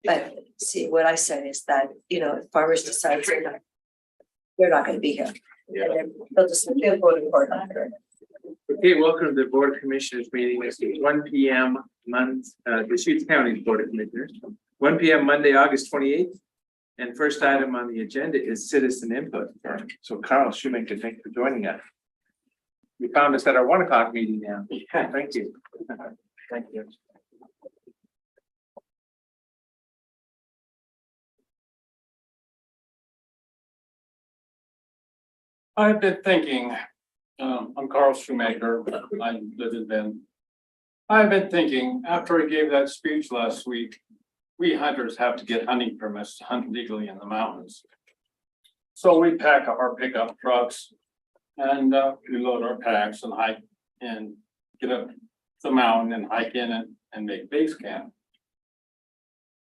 But see, what I said is that, you know, if farmers decide they're not gonna be here. Yeah. And then they'll just go to court after it. Okay, welcome to the Board of Commissioners meeting. It's 1 p.m. Deschutes County Board of Commissioners, 1 p.m. Monday, August 28th. And first item on the agenda is citizen input. So Carl Shoemaker, thanks for joining us. You found us at our 1 o'clock meeting now. Yeah, thank you. Thank you. I've been thinking, I'm Carl Shoemaker, I live in Bend. I've been thinking, after I gave that speech last week, we hunters have to get hunting permits to hunt legally in the mountains. So we pack our pickup trucks and we load our packs and hike and get up the mountain and hike in it and make base camp.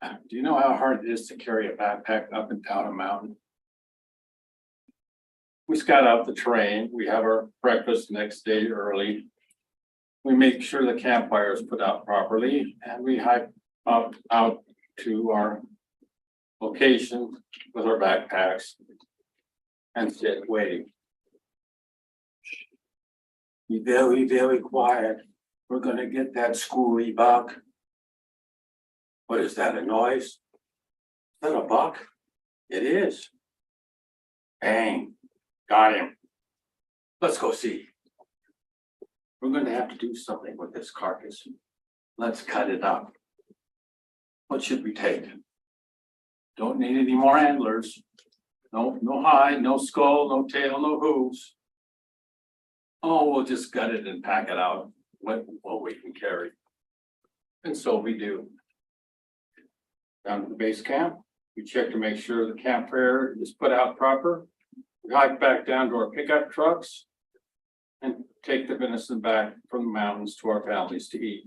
Do you know how hard it is to carry a backpack up and down a mountain? We scout out the terrain, we have our breakfast next day early. We make sure the campfire is put out properly and we hike up out to our location with our backpacks and sit waiting. Be very, very quiet. We're gonna get that schooly buck. What is that, a noise? Is that a buck? It is. Bang. Got him. Let's go see. We're going to have to do something with this carcass. Let's cut it up. What should we take? Don't need any more antlers. No hide, no skull, no tail, no hooves. Oh, we'll just gut it and pack it out what we can carry. And so we do. Down to the base camp, we check to make sure the campfire is put out proper. We hike back down to our pickup trucks and take the venison back from the mountains to our families to eat.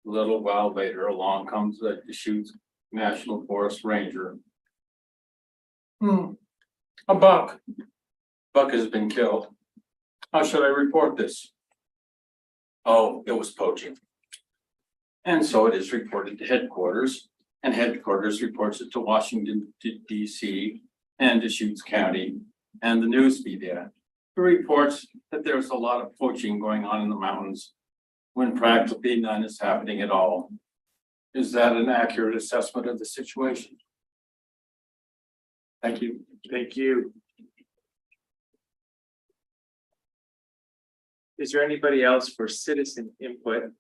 A little while later, along comes the Deschutes National Forest Ranger. A buck. Buck has been killed. How should I report this? Oh, it was poaching. And so it is reported to headquarters, and headquarters reports it to Washington, D.C. and Deschutes County and the news media. It reports that there's a lot of poaching going on in the mountains when practically none is happening at all. Is that an accurate assessment of the situation? Thank you. Thank you. Is there anybody else for citizen input at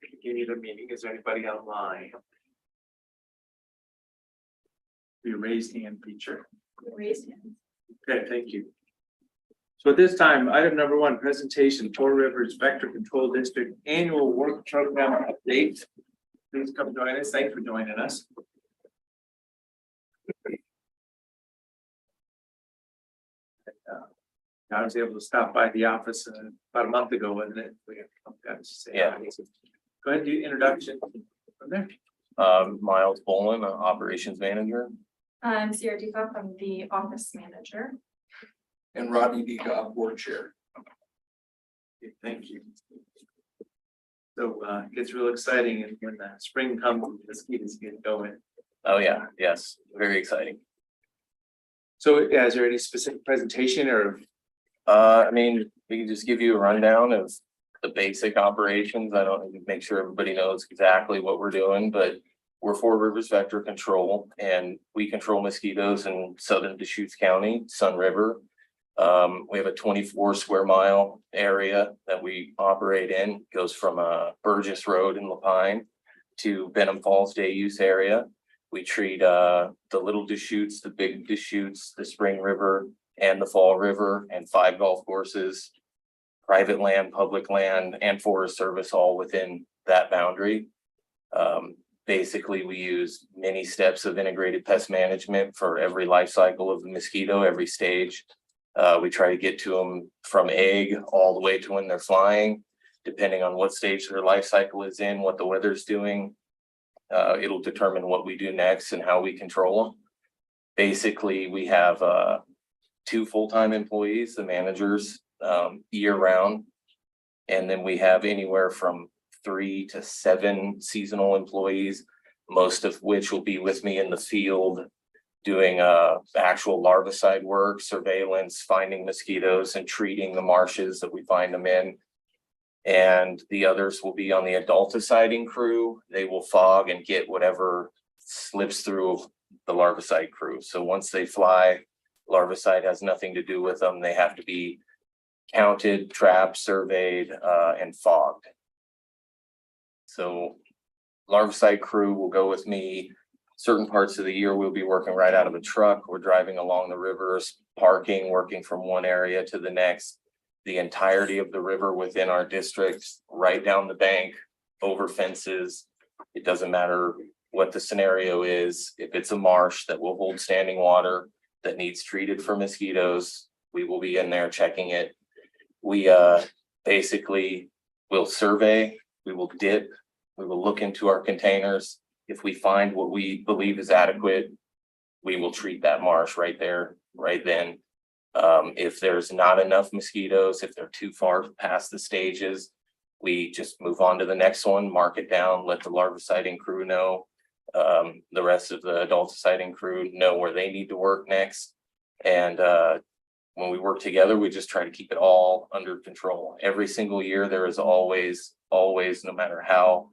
the beginning of the meeting? Is there anybody online? Your raised hand feature. Raise hands. Okay, thank you. So at this time, item number 1, presentation, Four Rivers Vector Control District Annual Work Program Update. Please come join us. Thanks for joining us. I was able to stop by the office about a month ago, wasn't it? Yeah. Go ahead, do your introduction from there. Miles Bolin, operations manager. I'm Sierra Deepak, I'm the office manager. And Rodney Deacock, board chair. Okay, thank you. So it gets real exciting and when the spring comes, the mosquitoes get going. Oh yeah, yes, very exciting. So is there any specific presentation or? I mean, we can just give you a rundown of the basic operations. I don't need to make sure everybody knows exactly what we're doing, but we're Four Rivers Vector Control and we control mosquitoes in southern Deschutes County, Sun River. We have a 24 square mile area that we operate in. It goes from Burgess Road in Lapine to Benham Falls Day Use area. We treat the Little Deschutes, the Big Deschutes, the Spring River and the Fall River and 5 golf courses, private land, public land, and Forest Service all within that boundary. Basically, we use many steps of integrated pest management for every life cycle of the mosquito, every stage. We try to get to them from egg all the way to when they're flying, depending on what stage their life cycle is in, what the weather's doing. It'll determine what we do next and how we control them. Basically, we have 2 full-time employees, the managers, year round. And then we have anywhere from 3 to 7 seasonal employees, most of which will be with me in the field doing actual larvicide work, surveillance, finding mosquitoes and treating the marshes that we find them in. And the others will be on the adulticiding crew. They will fog and get whatever slips through the larvicide crew. So once they fly, larvicide has nothing to do with them. They have to be counted, trapped, surveyed, and fogged. So larvicide crew will go with me. Certain parts of the year, we'll be working right out of a truck. We're driving along the rivers, parking, working from one area to the next. The entirety of the river within our district, right down the bank, over fences. It doesn't matter what the scenario is. If it's a marsh that will hold standing water that needs treated for mosquitoes, we will be in there checking it. We basically will survey, we will dip, we will look into our containers. If we find what we believe is adequate, we will treat that marsh right there, right then. If there's not enough mosquitoes, if they're too far past the stages, we just move on to the next one, mark it down, let the larviciding crew know. The rest of the adulticiding crew know where they need to work next. And when we work together, we just try to keep it all under control. Every single year, there is always, no matter how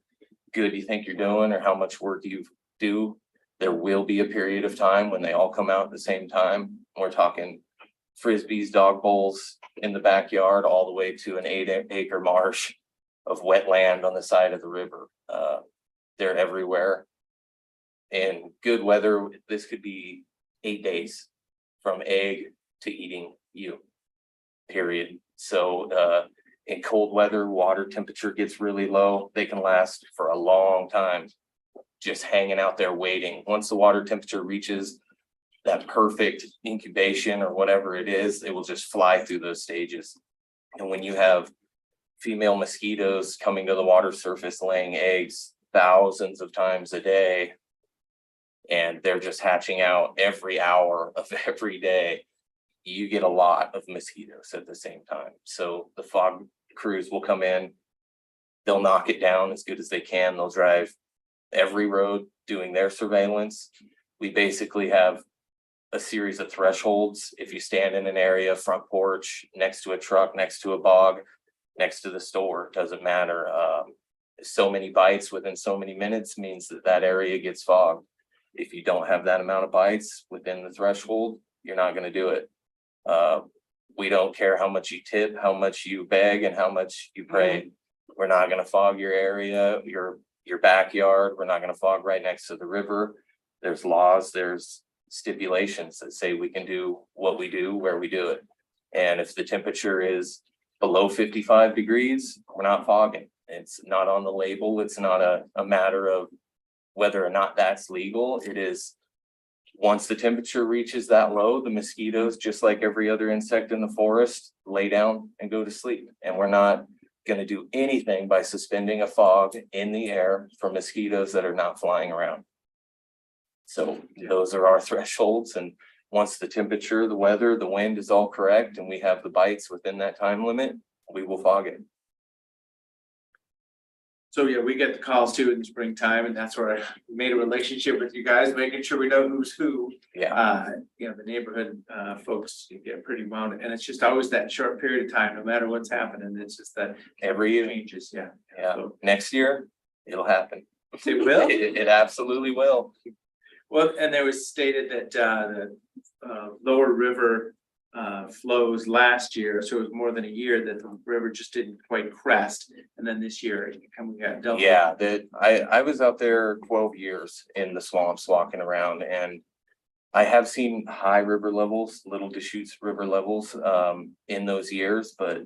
good you think you're doing or how much work you do, there will be a period of time when they all come out at the same time. We're talking frisbees, dog bowls in the backyard, all the way to an 8-acre marsh of wetland on the side of the river. They're everywhere. In good weather, this could be 8 days from egg to eating you, period. So in cold weather, water temperature gets really low. They can last for a long time, just hanging out there waiting. Once the water temperature reaches that perfect incubation or whatever it is, it will just fly through those stages. And when you have female mosquitoes coming to the water surface, laying eggs thousands of times a day, and they're just hatching out every hour of every day, you get a lot of mosquitoes at the same time. So the fog crews will come in, they'll knock it down as good as they can. They'll drive every road doing their surveillance. We basically have a series of thresholds. If you stand in an area, front porch, next to a truck, next to a bog, next to the store, doesn't matter. So many bites within so many minutes means that that area gets fogged. If you don't have that amount of bites within the threshold, you're not going to do it. We don't care how much you tip, how much you beg, and how much you pray. We're not going to fog your area, your backyard. We're not going to fog right next to the river. There's laws, there's stipulations that say we can do what we do, where we do it. And if the temperature is below 55 degrees, we're not fogging. It's not on the label. It's not a matter of whether or not that's legal. It is, once the temperature reaches that low, the mosquitoes, just like every other insect in the forest, lay down and go to sleep. And we're not going to do anything by suspending a fog in the air for mosquitoes that are not flying around. So those are our thresholds. And once the temperature, the weather, the wind is all correct, and we have the bites within that time limit, we will fog it. So yeah, we get the calls too in the springtime, and that's where I made a relationship with you guys, making sure we know who's who. Yeah. The neighborhood folks get pretty wound, and it's just always that short period of time, no matter what's happening. It's just that Every year. changes, yeah. Yeah. So Next year, it'll happen. it will. It absolutely will. Well, and there was stated that the lower river flows last year, so it was more than a year that the river just didn't quite crest, and then this year we got double. Yeah, I was out there 12 years in the swamps walking around, and I have seen high river levels, Little Deschutes river levels in those years, but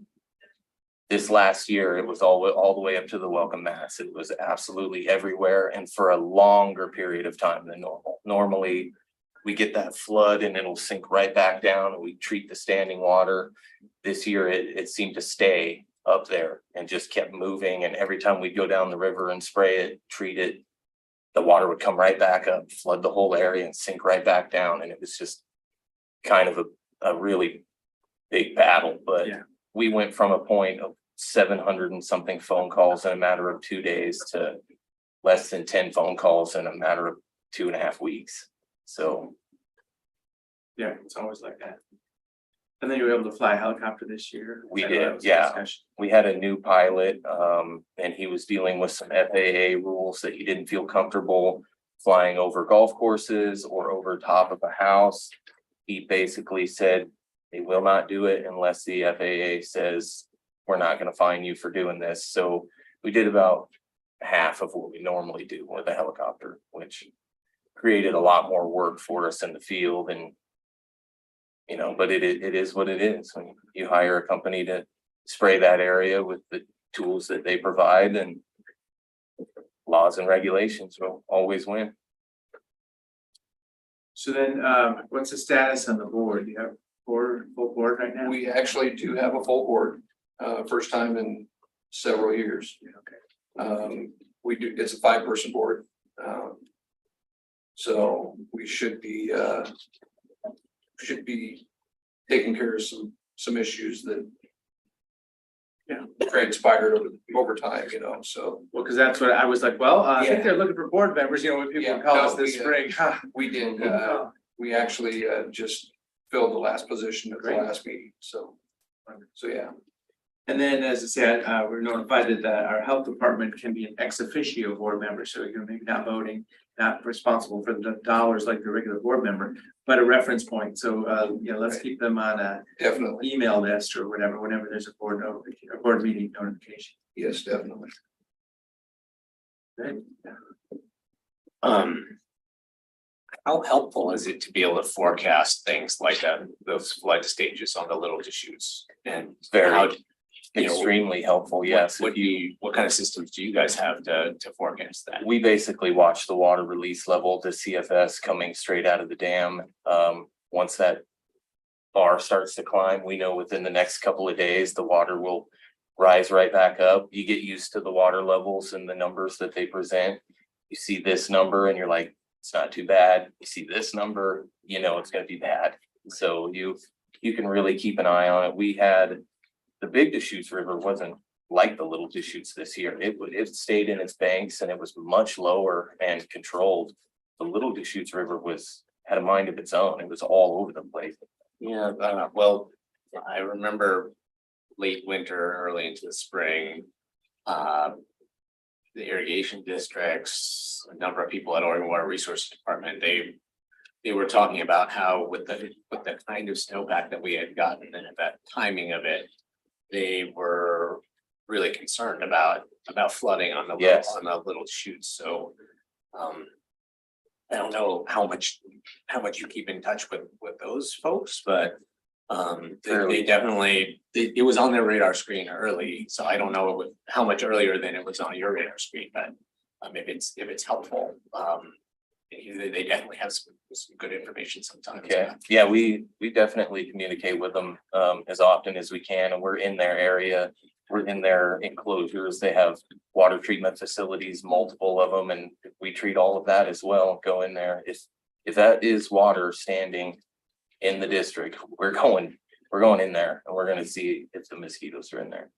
this last year it was all the way up to the Welcome Mats. It was absolutely everywhere, and for a longer period of time than normal. Normally we get that flood and it'll sink right back down, and we treat the standing water. This year it seemed to stay up there and just kept moving, and every time we'd go down the river and spray it, treat it, the water would come right back up, flood the whole area and sink right back down. And it was just kind of a really big battle. But Yeah. we went from a point of 700 and something phone calls in a matter of 2 days to less than 10 phone calls in a matter of 2.5 weeks. So Yeah, it's always like that. And then you were able to fly a helicopter this year. We I know that did, was a yeah. discussion. we had a new pilot, and he was dealing with some FAA rules that he didn't feel comfortable flying over golf courses or over top of a house. He basically said they will not do it unless the FAA says we're not gonna fine you for doing this. So we did about half of what we normally do with a helicopter, which created a lot more work for us in the field and but it is what it is. When you hire a company to spray that area with the tools that they provide, and laws and regulations will always win. So then, what's the status on the board? You have full board right now? We actually do have a full board, first time in several years. Okay. We do, it's a 5-person board. So we should be taking care of some issues that transpired over time, so. Well, because that's what I was like, well, I think Yeah. they're looking for board members, when people Yeah, call no, us this we, spring. We did, we actually just filled the last position at the Great. last meeting, so yeah. And then, as I said, we're notified that our health department can be an ex officio board member, so you're maybe not voting, not responsible for the dollars like the regular board member, but a reference point. So, let's keep them on a Definitely, email list or whatever, whenever there's a board meeting notification. yes, definitely. Good. How helpful is it to be able to forecast things like that, those flood stages on the Little Deschutes? And Very how, you know, extremely helpful, yes. what kind of systems do you guys have to forecast that? We basically watch the water release level, the CFS coming straight out of the dam. Once that bar starts to climb, we know within the next couple of days, the water will rise right back up. You get used to the water levels and the numbers that they present. You see this number and you're like, it's not too bad. You see this number, it's gonna be bad. So you can really keep an eye on it. We had the Big Deschutes River wasn't like the Little Deschutes this year. It stayed in its banks and it was much lower and controlled. The Little Deschutes River had a mind of its own. It was all over the place. Yeah, well, I remember late winter, early into the spring, the irrigation districts, a number of people at Oregon Water Resources Department, they were talking about how with the kind of snowpack that we had gotten and that timing of it, they were really concerned about flooding on the Yes. Little Chutes. So I don't know how much you keep in touch with those folks, but they definitely, it was on their radar screen early, so I don't know how much earlier than it was on your radar screen, but if it's helpful, they definitely have some good information sometimes. Okay, yeah, we definitely communicate with them as often as we can, and we're in their area. We're in their enclosures. They have water treatment facilities, multiple of them, and we treat all of that as well. Go in there. If that is water standing in the district, we're going in there and we're gonna see if the mosquitoes are in there.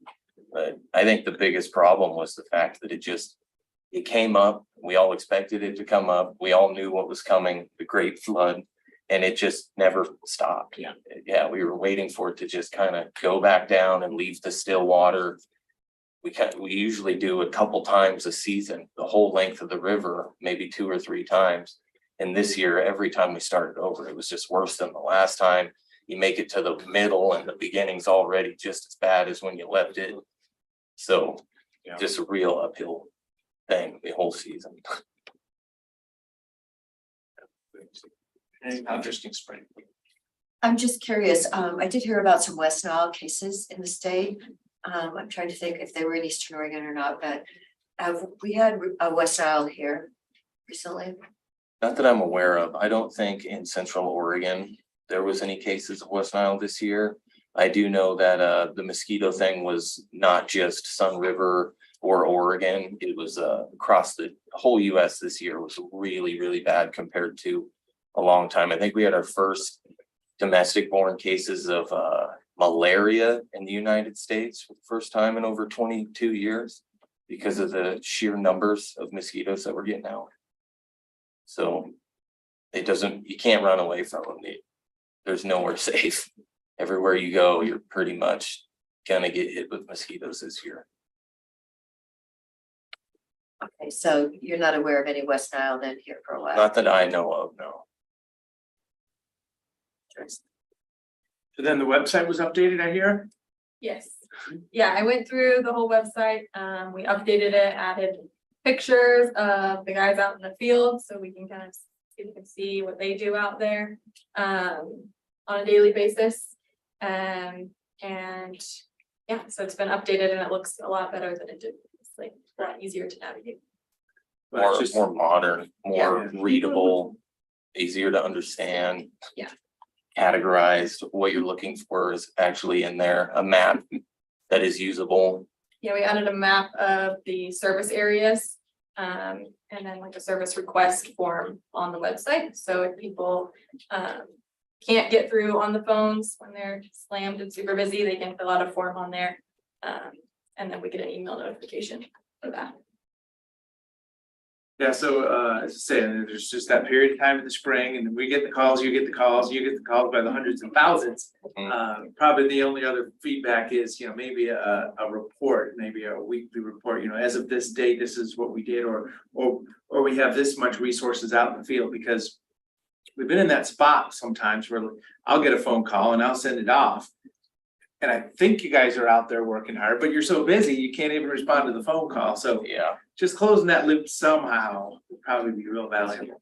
But I think the biggest problem was the fact that it came up. We all expected it to come up. We all knew what was coming, the great flood, and it just never stopped. Yeah, we were waiting for it to just kind of go back down and leave the still water. We usually do a couple times a season, the whole length of the river, maybe 2 or 3 times. And this year, every time we started over, it was just worse than the last time. You make it to the middle and the beginning's already just as bad as when you left it. So just a real uphill thing the whole season. Interesting spring. I'm just curious, I did hear about some West Nile cases in the state. I'm trying to think if they were in Eastern Oregon or not, but have we had a West Nile here recently? Not that I'm aware of. I don't think in Central Oregon there was any cases of West Nile this year. I do know that the mosquito thing was not just Sun River or Oregon. It was across the whole US this year was really, really bad compared to a long time. I think we had our first domestic borne cases of malaria in the United States for the first time in over 22 years because of the sheer numbers of mosquitoes that we're getting out. So you can't run away from them. There's nowhere safe. Everywhere you go, you're pretty much gonna get hit with mosquitoes this year. Okay, so you're not aware of any West Nile then here for a while? Not that I know of, no. So then the website was updated, I hear? Yes, yeah, I went through the whole website, we updated it, added pictures of the guys out in the field, so we can kind of, you can see what they do out there. On a daily basis, and yeah, so it's been updated and it looks a lot better than it did. It's like a lot easier to navigate. But it's More, just- more modern, more readable, easier to understand. Yeah. Categorized, what you're looking for is actually in there, a map that is usable. Yeah, we added a map of the service areas, and then like a service request form on the website, so if people can't get through on the phones when they're slammed and super busy, they can fill out a form on there. And then we get an email notification for that. Yeah, so as I say, there's just that period of time in the spring, and then we get the calls, you get the calls, you get the calls by the hundreds and thousands. Probably the only other feedback is, maybe a report, maybe a weekly report, as of this date, this is what we did, or we have this much resources out in the field, because we've been in that spot sometimes where I'll get a phone call and I'll send it off. And I think you guys are out there working hard, but you're so busy, you can't even respond to the phone call, so Yeah, just closing that loop somehow would probably be real valuable.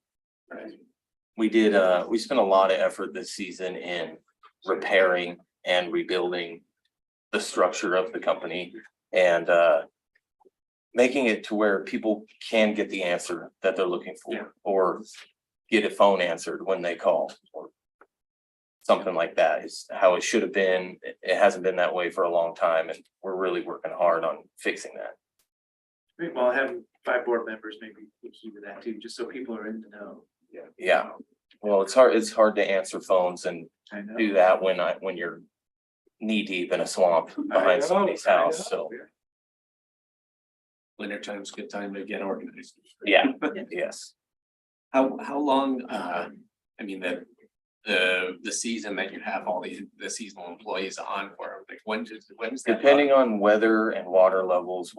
we did, we spent a lot of effort this season in repairing and rebuilding the structure of the company and making it to where people can get the answer that they're looking Yeah. for, or get a phone answered when they call, or something like that is how it should have been. It hasn't been that way for a long time, and we're really working hard on fixing that. Well, having 5 board members maybe be key to that too, just so people are in the know. Yeah, well, it's hard to answer phones and I know. do that when you're knee deep in a swamp behind somebody's house, so, Winter time's a good time to get organized. yeah, yes. How long, I mean, the season that you have all the seasonal employees on for, like, when's that? Depending on weather and water levels,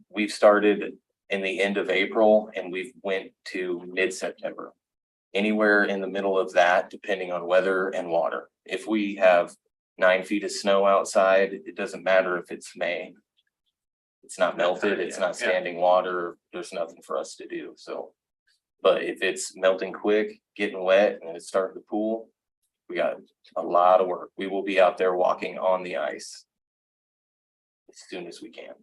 we've started in the end of April and we've went to mid-September. Anywhere in the middle of that, depending on weather and water. If we have 9 feet of snow outside, it doesn't matter if it's May. It's not melted, it's not standing water, there's nothing for us to do, so. But if it's melting quick, getting wet, and it's starting to pool, we got a lot of work. We will be out there walking on the ice as soon as we can.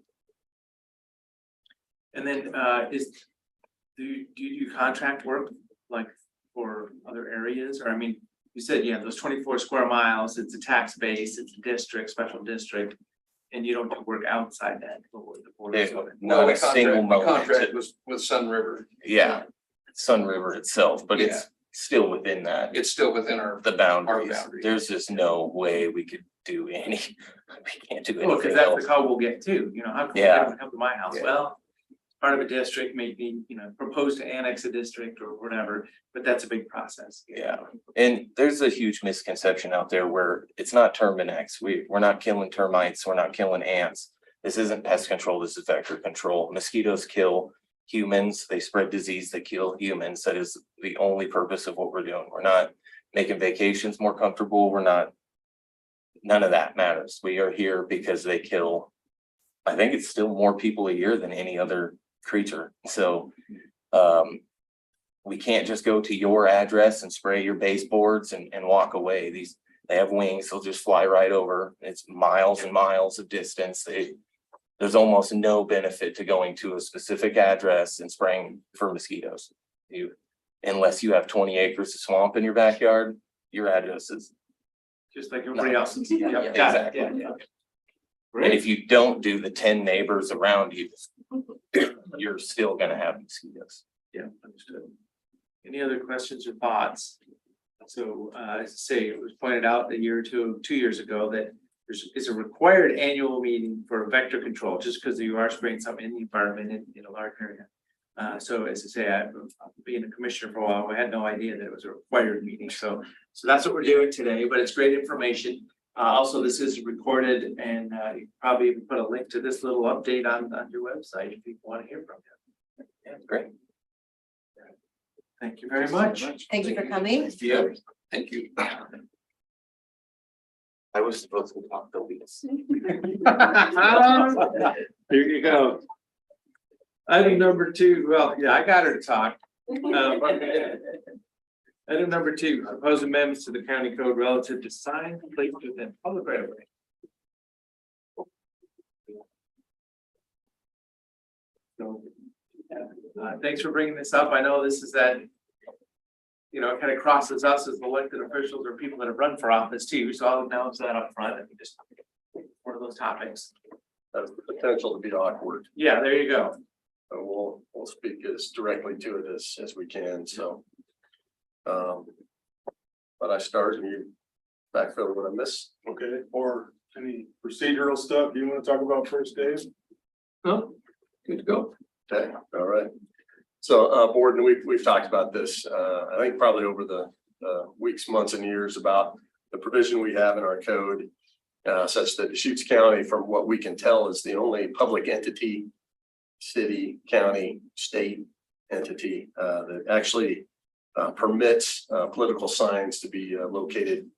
And then do you do contract work like for other areas? Or I mean, you said you have those 24 square miles, it's a tax base, it's a district, special district. And you don't do work outside that. Not a single We contract moment. with Sun River. Yeah, Sun River itself, but Yeah. it's still within that, It's still within our, the boundaries. boundaries. There's just no way we could do any, we can't do Well, because anything that's else. the call we'll get too, how come Yeah. everyone come to my house? Yeah. Well, part of a district, maybe, propose to annex a district or whatever, but that's a big process. Yeah, and there's a huge misconception out there where it's not Terminex. We're not killing termites, we're not killing ants. This isn't pest control, this is vector control. Mosquitoes kill humans, they spread disease, they kill humans. That is the only purpose of what we're doing. We're not making vacations more comfortable, none of that matters. We are here because they kill, I think it's still more people a year than any other creature, so we can't just go to your address and spray your baseboards and walk away. They have wings, they'll just fly right over. It's miles and miles of distance. There's almost no benefit to going to a specific address and spraying for mosquitoes. Unless you have 20 acres of swamp in your backyard, your address is, Just like everybody else's. Yeah, Yep, got it, exactly. yeah. and if you don't do the 10 neighbors around you, you're still gonna have mosquitoes. Yeah, understood. Any other questions or thoughts? So, as I say, it was pointed out a year or 2 years ago that is a required annual meeting for vector control, just because you are spraying something in the environment in a large area. So as I say, I've been a commissioner for a while, I had no idea that it was a required meeting, so that's what we're doing today, but it's great information. Also, this is recorded and you probably even put a link to this little update on your website if people want to hear from you. Yeah, great. Thank you very much. Thank you for coming. Yeah, thank you. I was supposed to talk the least. There you go. Item number 2, well, yeah, I got her to talk. Item number 2, proposed amendments to the county code relative to signs placed within public right of way. So, thanks for bringing this up. I know this is that, you know, it kind of crosses us as elected officials or people that have run for office too. So I'll announce that up front and just one of those topics. Has the potential to be awkward. Yeah, there you go. We'll speak as directly to it as we can, so. But I start and you backfill what I miss. Okay, or any procedural stuff you want to talk about first, Dave? No, good to go. Okay, all right. So, board, and we've talked about this, I think probably over the weeks, months and years about the provision we have in our code. Such that Deschutes County, from what we can tell, is the only public entity, city, county, state entity, that actually permits political signs to be located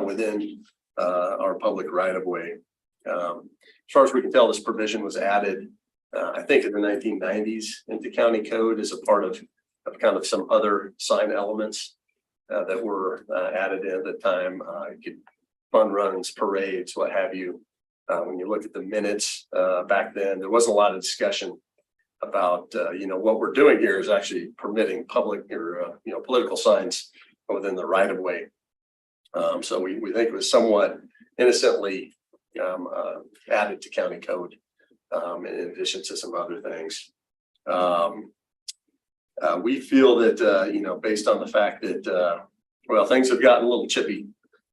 within our public right of way. As far as we can tell, this provision was added, I think in the 1990s into county code as a part of kind of some other sign elements that were added in at the time. Fun runs, parades, what have you. When you look at the minutes back then, there wasn't a lot of discussion about, you know, what we're doing here is actually permitting public or, you know, political signs within the right of way. So we think it was somewhat innocently added to county code in addition to some other things. We feel that, you know, based on the fact that, well, things have gotten a little chippy,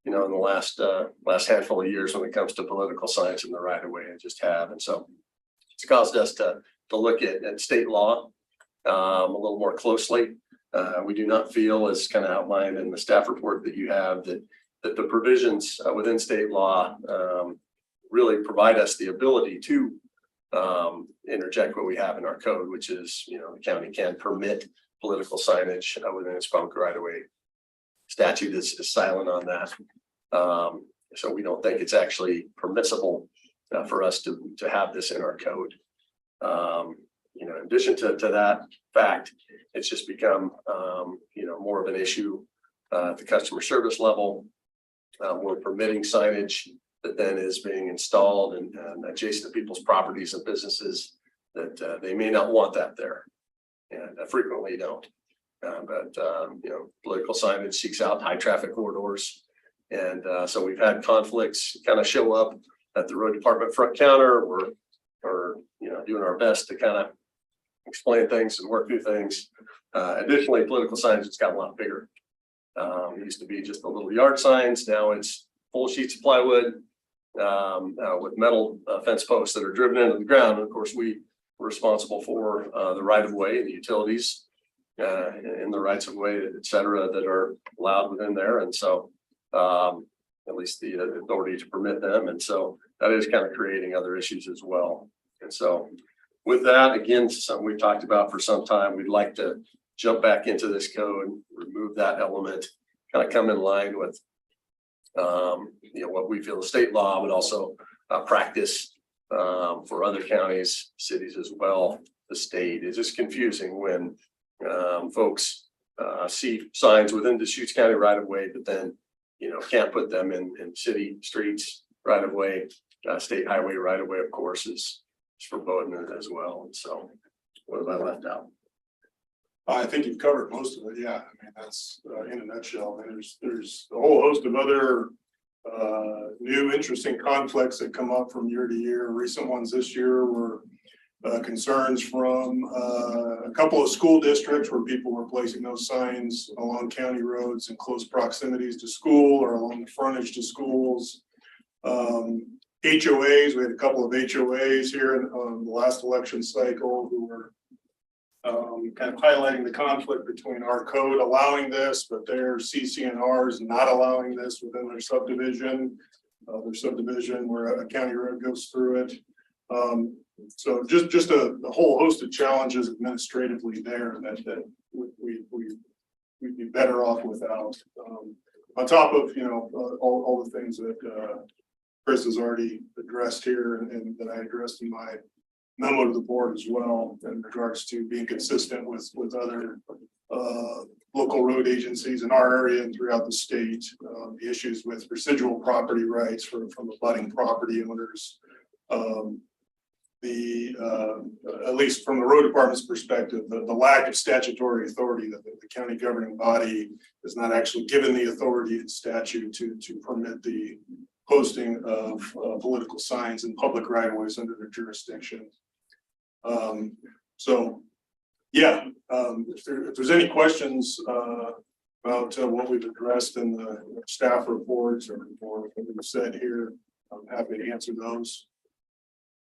you know, in the last handful of years when it comes to political signs in the right of way, and just have. And so it's caused us to look at state law a little more closely. We do not feel, as kind of outlined in the staff report that you have, that the provisions within state law really provide us the ability to interject what we have in our code, which is, you know, the county can permit political signage within its public right of way. Statute is silent on that. So we don't think it's actually permissible for us to have this in our code. You know, in addition to that fact, it's just become, you know, more of an issue at the customer service level. We're permitting signage that then is being installed and adjacent to people's properties and businesses that they may not want that there, and frequently don't. But you know, political signage seeks out high traffic corridors. And so we've had conflicts kind of show up at the road department front counter. We're you know, doing our best to kind of explain things and work through things. Additionally, political signage has gotten a lot bigger. It used to be just the little yard signs. Now it's full sheets of plywood with metal fence posts that are driven into the ground. And of course, we're responsible for the right of way and the utilities in the rights of way, et cetera, that are allowed within there. And so at least the authority to permit them. And so that is kind of creating other issues as well. And so with that, again, something we've talked about for some time, we'd like to jump back into this code, remove that element, kind of come in line with you know, what we feel is state law, but also practice for other counties, cities as well. The state is just confusing when folks see signs within Deschutes County right of way, but then, you know, can't put them in city streets right of way. State highway right of way, of course, is verboten as well. And so what have I left out? I think you've covered most of it. Yeah, I mean, that's in a nutshell. And there's a whole host of other new interesting conflicts that come up from year to year. Recent ones this year were concerns from a couple of school districts where people were placing those signs along county roads in close proximities to school or along the frontage to schools. HOAs, we had a couple of HOAs here in the last election cycle who were kind of highlighting the conflict between our code allowing this, but their CCNRs not allowing this within their subdivision where a county road goes through it. So just a whole host of challenges administratively there that we'd be better off without. On top of, all the things that Chris has already addressed here and that I addressed in my memo to the board as well in regards to being consistent with other local road agencies in our area and throughout the state. The issues with residual property rights from abutting property owners. At least from the road department's perspective, the lack of statutory authority that the county governing body is not actually given the authority in statute to permit the posting of political signs in public right of ways under their jurisdiction. So yeah, if there's any questions about what we've addressed in the staff reports or what we've said here, I'm happy to answer those.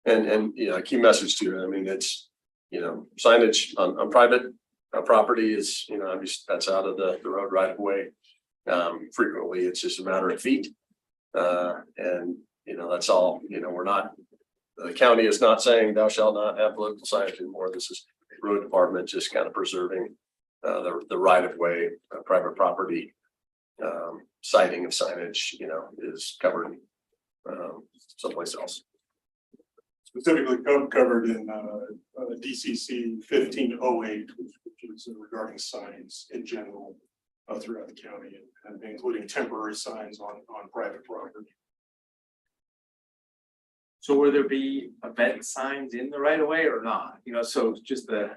And a key message to it, I mean, it's, signage on private property is, that's out of the road right of way. Frequently, it's just a matter of feet. And, that's all, we're not, the county is not saying thou shalt not have political signage anymore. This is road department just kind of preserving the right of way, private property. Citing of signage, is covered someplace else. Specifically covered in DCC 1508, which is regarding signs in general throughout the county and including temporary signs on private property. So will there be event signs in the right of way or not? So just the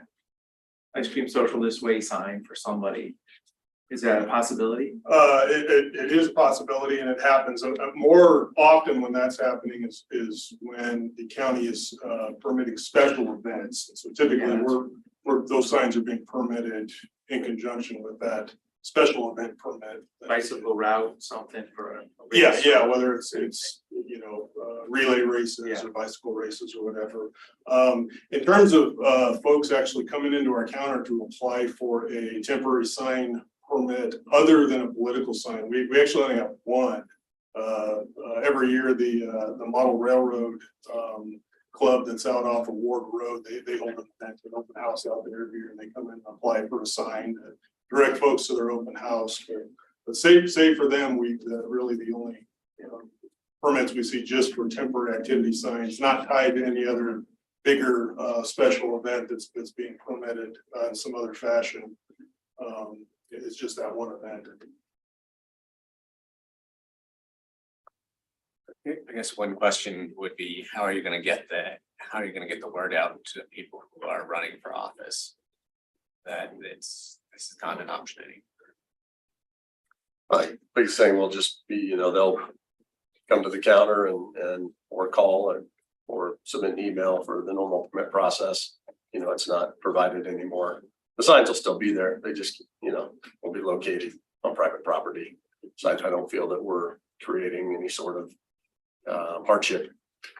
ice cream social this way sign for somebody. Is that a possibility? It is a possibility, and it happens more often when that's happening is when the county is permitting special events. So typically, those signs are being permitted in conjunction with that special event permit. Bicycle route, something for a race. Yeah, whether it's relay races or bicycle races or whatever. In terms of folks actually coming into our counter to apply for a temporary sign permit other than a political sign, we actually only have one. Every year the model railroad club that's out off of Ward Road, they hold an open house out there every year, and they come in and apply for a sign to direct folks to their open house. But say for them, we really the only permits we see just for temporary activity signs, not tied to any other bigger special event that's being permitted in some other fashion. It's just that one event. I guess one question would be, how are you gonna get the word out to people who are running for office? That this is not an option anymore. Biggest thing will just be, they'll come to the counter and or call or submit an email for the normal permit process. It's not provided anymore. The signs will still be there. They just, will be located on private property. So I don't feel that we're creating any sort of hardship.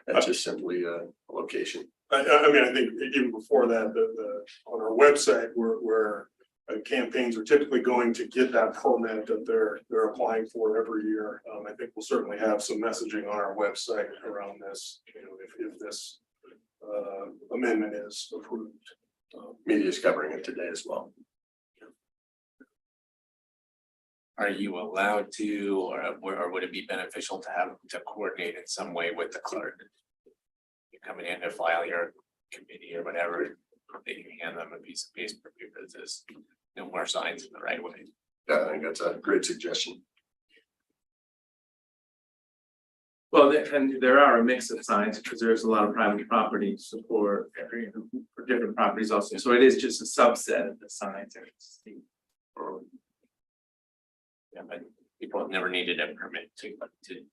It's just simply a location. I mean, I think even before that, on our website where campaigns are typically going to get that permit that they're applying for every year. I think we'll certainly have some messaging on our website around this, if this amendment is approved. Media is covering it today as well. Are you allowed to, or would it be beneficial to coordinate in some way with the clerk? You coming in to file your committee or whatever, they can hand them a piece of paper that says no more signs in the right way. Yeah, I think that's a great suggestion. Well, and there are a mix of signs because there's a lot of private property support for different properties also. So it is just a subset of the signs. Yeah, but people have never needed a permit to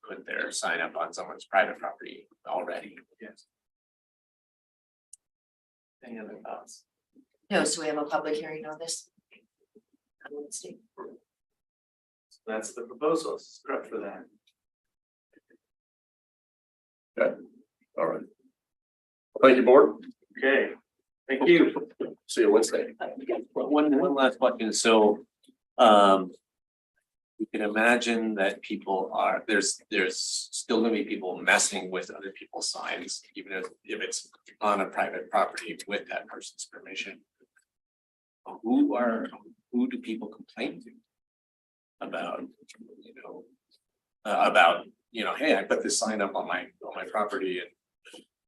put their sign up on someone's private property already. Yes. Any other thoughts? No, so we have a public hearing on this. On Wednesday. That's the proposal, scrub for that. All right. Thank you, board. Okay, thank you. See you Wednesday. One last question, so, you can imagine that people are, there's still gonna be people messing with other people's signs, even if it's on a private property with that person's permission. Who do people complain to? About, hey, I put this sign up on my property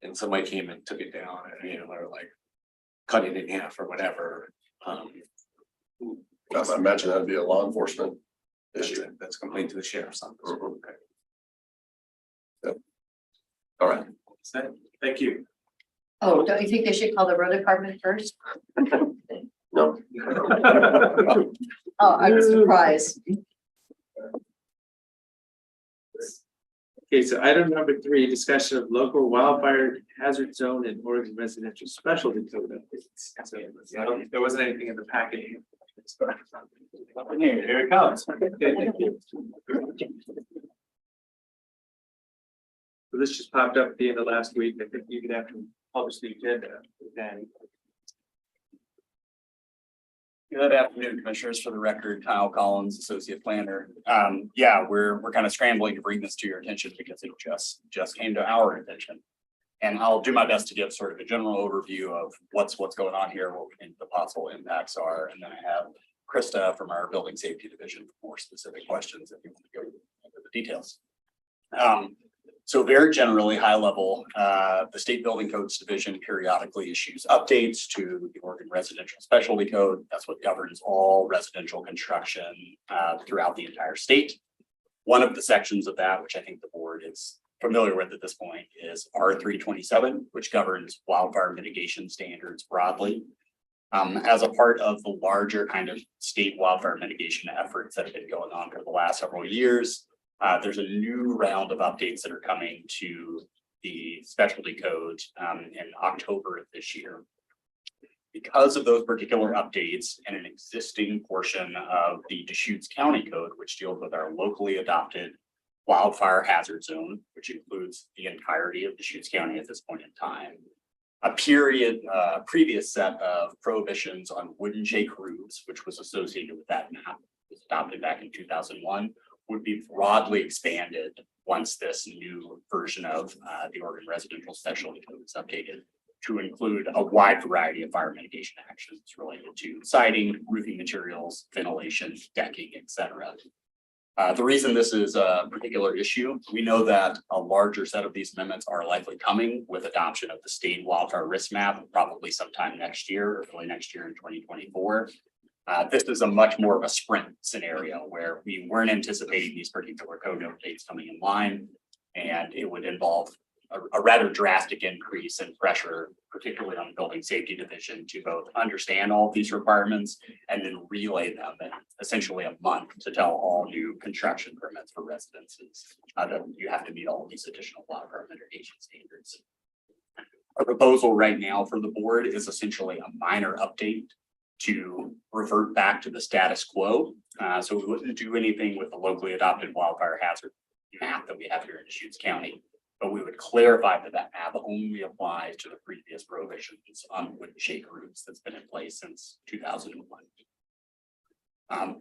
and somebody came and took it down and, or like cut it in half or whatever. I imagine that'd be a law enforcement issue. That's complaint to the sheriff's office. Mhm. Okay. All right. Thank you. Oh, don't you think they should call the road department first? No. Oh, I'm surprised. Okay, so item number 3, discussion of local wildfire hazard zone and Oregon residential specialty code updates. So, there wasn't anything in the packet. Here it comes. Okay, thank you. So this just popped up at the end of last week. I think you could have to publish the agenda then. Good afternoon, Commissioners. For the record, Kyle Collins, Associate Planner. Yeah, we're kind of scrambling to bring this to your attention because it just came to our attention. And I'll do my best to give sort of a general overview of what's going on here, what we think the possible impacts are. And then I have Krista from our Building Safety Division for more specific questions if you want to go into the details. So very generally, high level, the State Building Codes Division periodically issues updates to the Oregon Residential Specialty Code. That's what governs all residential construction throughout the entire state. One of the sections of that, which I think the board is familiar with at this point, is R327, which governs wildfire mitigation standards broadly. As a part of the larger kind of state wildfire mitigation efforts that have been going on for the last several years, there's a new round of updates that are coming to the specialty code in October of this year. Because of those particular updates and an existing portion of the Deschutes County Code, which deals with our locally adopted wildfire hazard zone, which includes the entirety of Deschutes County at this point in time, a previous set of prohibitions on wooden shake roofs, which was associated with that map, was adopted back in 2001. Would be broadly expanded once this new version of the Oregon Residential Specialty Code is updated to include a wide variety of fire mitigation actions related to siding, roofing materials, ventilation, decking, etc. The reason this is a particular issue, we know that a larger set of these amendments are likely coming with adoption of the state wildfire risk map, probably sometime next year or early next year in 2024. This is a much more of a sprint scenario where we weren't anticipating these particular code updates coming in line, and it would involve a rather drastic increase in pressure, particularly on the Building Safety Division, to both understand all of these requirements and then relay them in essentially a month to tell all new construction permits for residences that you have to meet all of these additional wildfire mitigation standards. Our proposal right now for the board is essentially a minor update to revert back to the status quo. So we wouldn't do anything with the locally adopted wildfire hazard map that we have here in Deschutes County, but we would clarify that that map only applies to the previous prohibitions on wooden shake roofs that's been in place since 2001.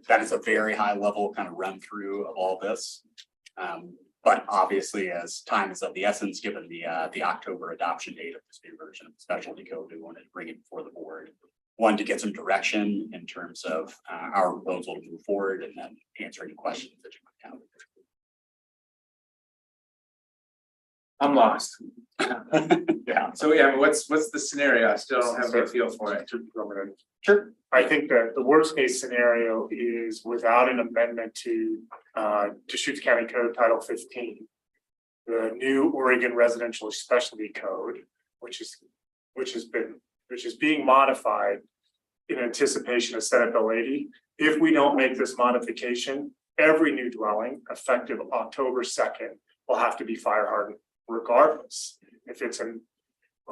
That is a very high level kind of run through of all this. But obviously, as time is of the essence, given the October adoption date of this new version of the specialty code, we wanted to bring it before the board. One, to get some direction in terms of our proposal to move forward, and then answer any questions that you might have. I'm lost. Yeah, So yeah, but what's the scenario? I still don't have a feel for it. sure. I think that the worst case scenario is without an amendment to Deschutes County Code Title 15. The new Oregon Residential Specialty Code, which is being modified in anticipation of Senate Bill 80. If we don't make this modification, every new dwelling effective October 2nd will have to be fire hardened regardless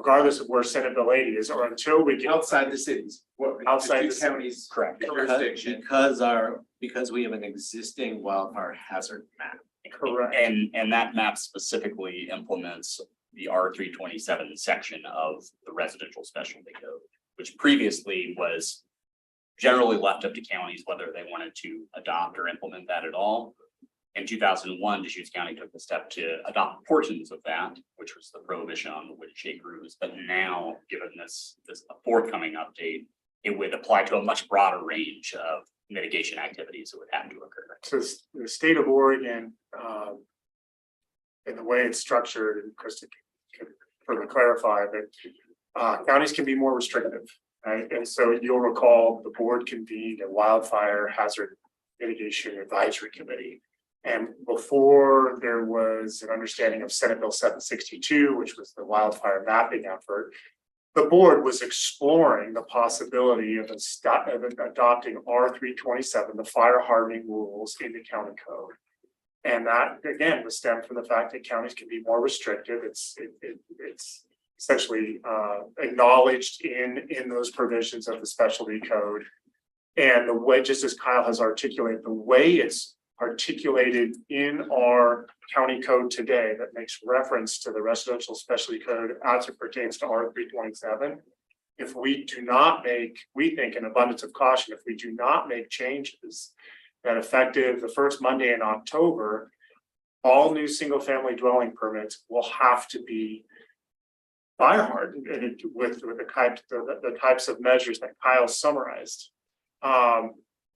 regardless of where Senate Bill 80 is, or until we get. Outside the cities, what, Outside the the two city. counties. Correct. Jurisdiction. Because we have an existing wildfire hazard map. Correct. And that map specifically implements the R327 section of the residential specialty code, which previously was generally left up to counties whether they wanted to adopt or implement that at all. In 2001, Deschutes County took the step to adopt portions of that, which was the prohibition on the wood shake roofs. But now, given this forthcoming update, it would apply to a much broader range of mitigation activities that would have to occur. So the state of Oregon, and the way it's structured, and Krista can further clarify, that counties can be more restrictive, right? And so you'll recall the board convened a wildfire hazard mitigation advisory committee. And before there was an understanding of Senate Bill 762, which was the wildfire mapping effort, the board was exploring the possibility of adopting R327, the fire hardening rules in the county code. And that, again, was stemmed from the fact that counties can be more restrictive. It's essentially acknowledged in those provisions of the specialty code. And the way, just as Kyle has articulated, the way it's articulated in our county code today that makes reference to the residential specialty code as it pertains to R327. If we do not make, we think an abundance of caution, if we do not make changes that effective the first Monday in October, all new single family dwelling permits will have to be fire hardened and with the types of measures that Kyle summarized.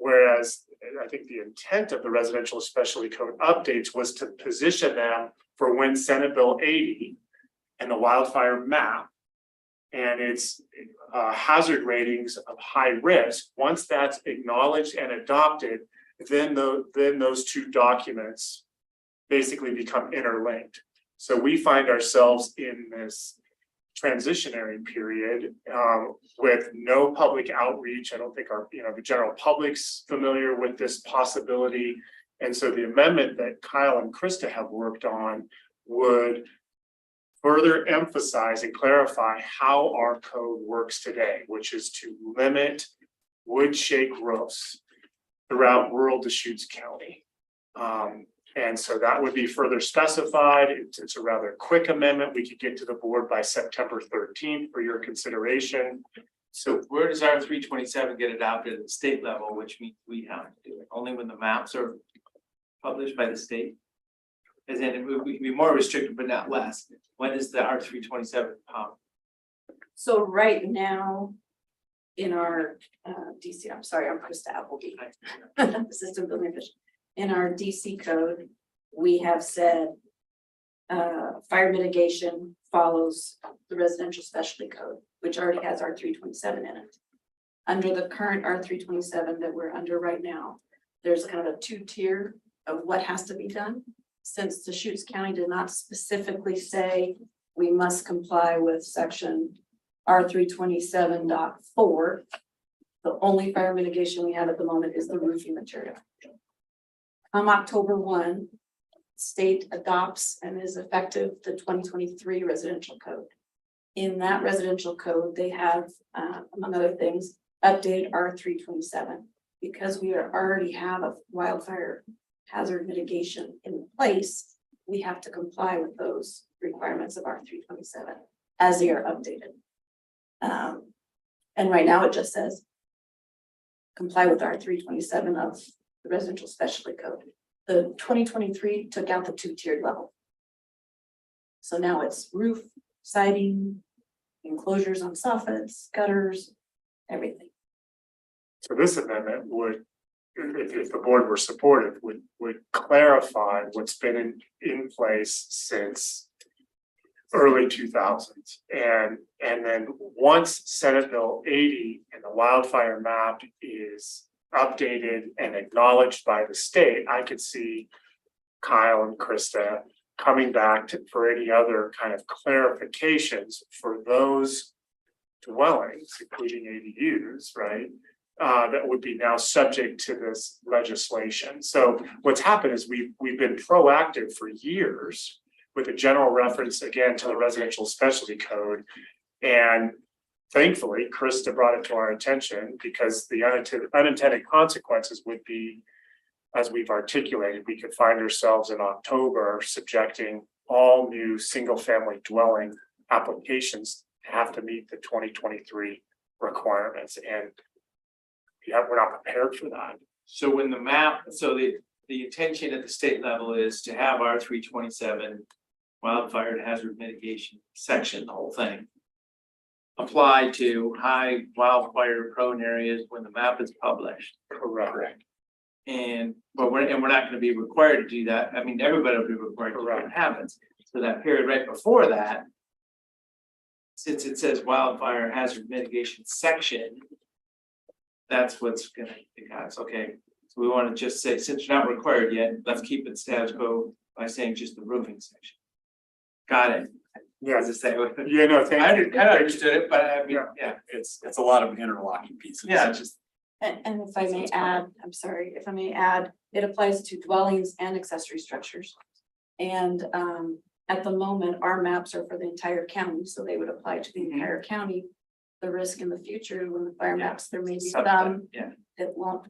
Whereas I think the intent of the residential specialty code updates was to position them for when Senate Bill 80 and the wildfire map and its hazard ratings of high risk, once that's acknowledged and adopted, then those two documents basically become interlinked. So we find ourselves in this transitionary period with no public outreach. I don't think the general public's familiar with this possibility. And so the amendment that Kyle and Krista have worked on would further emphasize and clarify how our code works today, which is to limit wood shake roofs throughout rural Deschutes County. And so that would be further specified. It's a rather quick amendment. We could get to the board by September 13th for your consideration. So where does R327 get adopted at the state level, which means we have to do it only when the maps are published by the state? As in, we can be more restrictive, but not less. When does the R327 come? So right now, in our DC, I'm sorry, I'm Krista Appleby, Assistant Building Official. In our DC code, we have said fire mitigation follows the residential specialty code, which already has R327 in it. Under the current R327 that we're under right now, there's kind of a two-tier of what has to be done. Since Deschutes County did not specifically say we must comply with section R327.4, the only fire mitigation we have at the moment is the roofing material. October 1, state adopts and is effective the 2023 residential code. In that residential code, they have, among other things, updated R327 because we already have a wildfire hazard mitigation in place. We have to comply with those requirements of R327 as they are updated. And right now it just says comply with R327 of the residential specialty code. The 2023 took out the two-tiered level. So now it's roof, siding, enclosures on soffits, gutters, everything. So this amendment would, if the board were supportive, would clarify what's been in place since early 2000s. And then once Senate Bill 80 and the wildfire map is updated and acknowledged by the state, I could see Kyle and Krista coming back for any other kind of clarifications for those dwellings, including ADUs, right? That would be now subject to this legislation. So what's happened is we've been proactive for years with a general reference again to the residential specialty code. And thankfully, Krista brought it to our attention because the unintended consequences would be, as we've articulated, we could find ourselves in October subjecting all new single-family dwelling applications to have to meet the 2023 requirements, and we're not prepared for that. So when the map, so the intention at the state level is to have our 327 wildfire and hazard mitigation section, the whole thing, apply to high wildfire prone areas when the map is published. Correct. And, but we're not gonna be required to do that. I mean, everybody will be required to do what happens. So that period right before that, since it says wildfire hazard mitigation section, that's what's gonna be, guys, okay. So we wanna just say, since you're not required yet, let's keep it status quo by saying just the roofing section. Got it. Yeah, As I say, yeah, no, thank I you. kind of understood it, but I mean, yeah, It's a lot of interlocking pieces. yeah, just. And if I may add, I'm sorry, if I may add, it applies to dwellings and accessory structures. And at the moment, our maps are for the entire county, so they would apply to the entire county. The risk in the future, when the fire Yeah. maps, there may be Subset, some yeah. that won't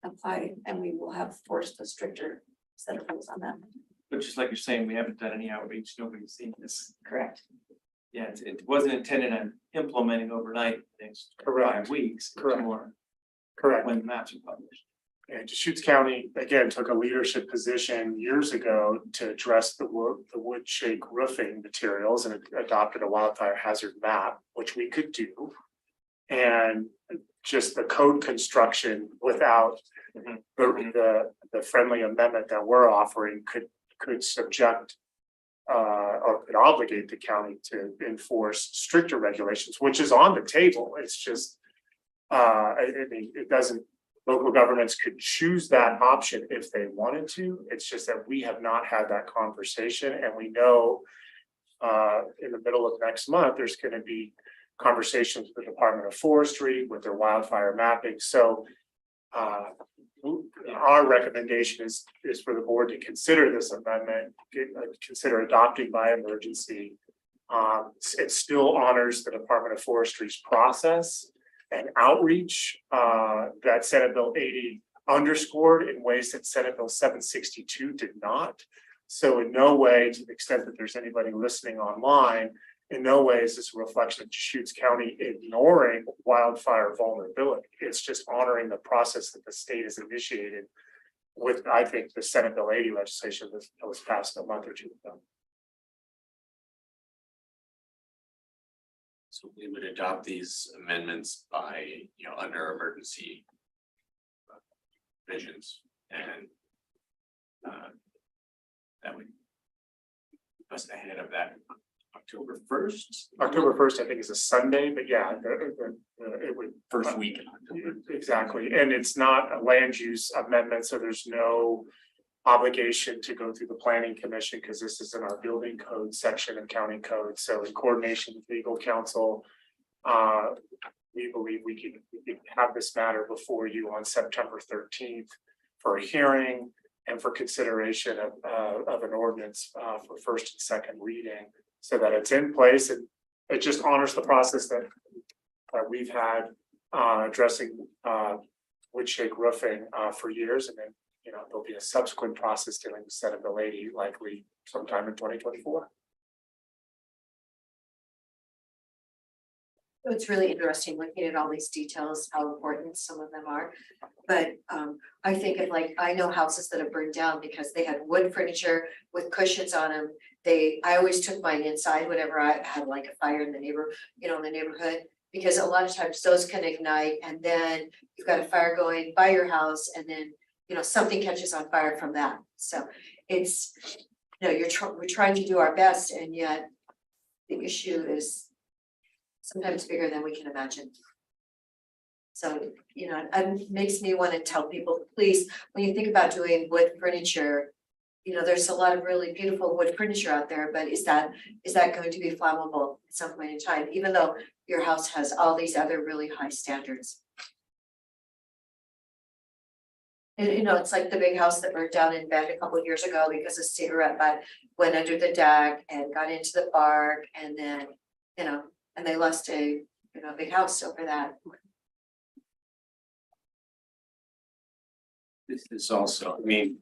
apply, and we will have forced a stricter set of rules on that. But just like you're saying, we haven't done any outreach, nobody's seen this. Correct. Yeah, it wasn't intended on implementing overnight, the next 5 weeks. It was Correct. more Correct. when the maps are published. And Deschutes County, again, took a leadership position years ago to address the wood shake roofing materials and adopted a wildfire hazard map, which we could do. And just the code construction without the friendly amendment that we're offering could subject or could obligate the county to enforce stricter regulations, which is on the table. It's just I mean, it doesn't, local governments could choose that option if they wanted to. It's just that we have not had that conversation, and we know in the middle of next month, there's going to be conversations with the Department of Forestry with their wildfire mapping. So our recommendation is for the board to consider this amendment, consider adopting by emergency. It still honors the Department of Forestry's process and outreach that Senate Bill 80 underscored in ways that Senate Bill 762 did not. So in no way, to the extent that there's anybody listening online, in no way is this a reflection of Deschutes County ignoring wildfire vulnerability. It's just honoring the process that the state has initiated with, I think, the Senate Bill 80 legislation that was passed a month or two ago. So we would adopt these amendments by, under emergency visions and that would put us ahead of that October 1st. October 1st, I think, is a Sunday, but yeah, it would. First week in October. Exactly, and it's not a land use amendment, so there's no obligation to go through the planning commission because this is in our building code section and county code. So in coordination with legal counsel, we believe we can have this matter before you on September 13th for a hearing and for consideration of an ordinance for first and second reading, so that it's in place and it just honors the process that we've had addressing wood shake roofing for years, and then there'll be a subsequent process dealing with Senate Bill 80 likely sometime in 2024. So it's really interesting looking at all these details, how important some of them are. But I think of, like, I know houses that have burned down because they had wood furniture with cushions on them. I always took mine inside whenever I had like a fire in the neighborhood, because a lot of times those can ignite, and then you've got a fire going by your house, and then something catches on fire from that. So it's, we're trying to do our best, and yet the issue is sometimes bigger than we can imagine. So, it makes me want to tell people, please, when you think about doing wood furniture, there's a lot of really beautiful wood furniture out there, but is that going to be flammable at some point in time, even though your house has all these other really high standards? And it's like the big house that burned down in Bend a couple of years ago because a cigarette butt went under the deck and got into the bark, and then and they lost a, big house over that. This is also, I mean.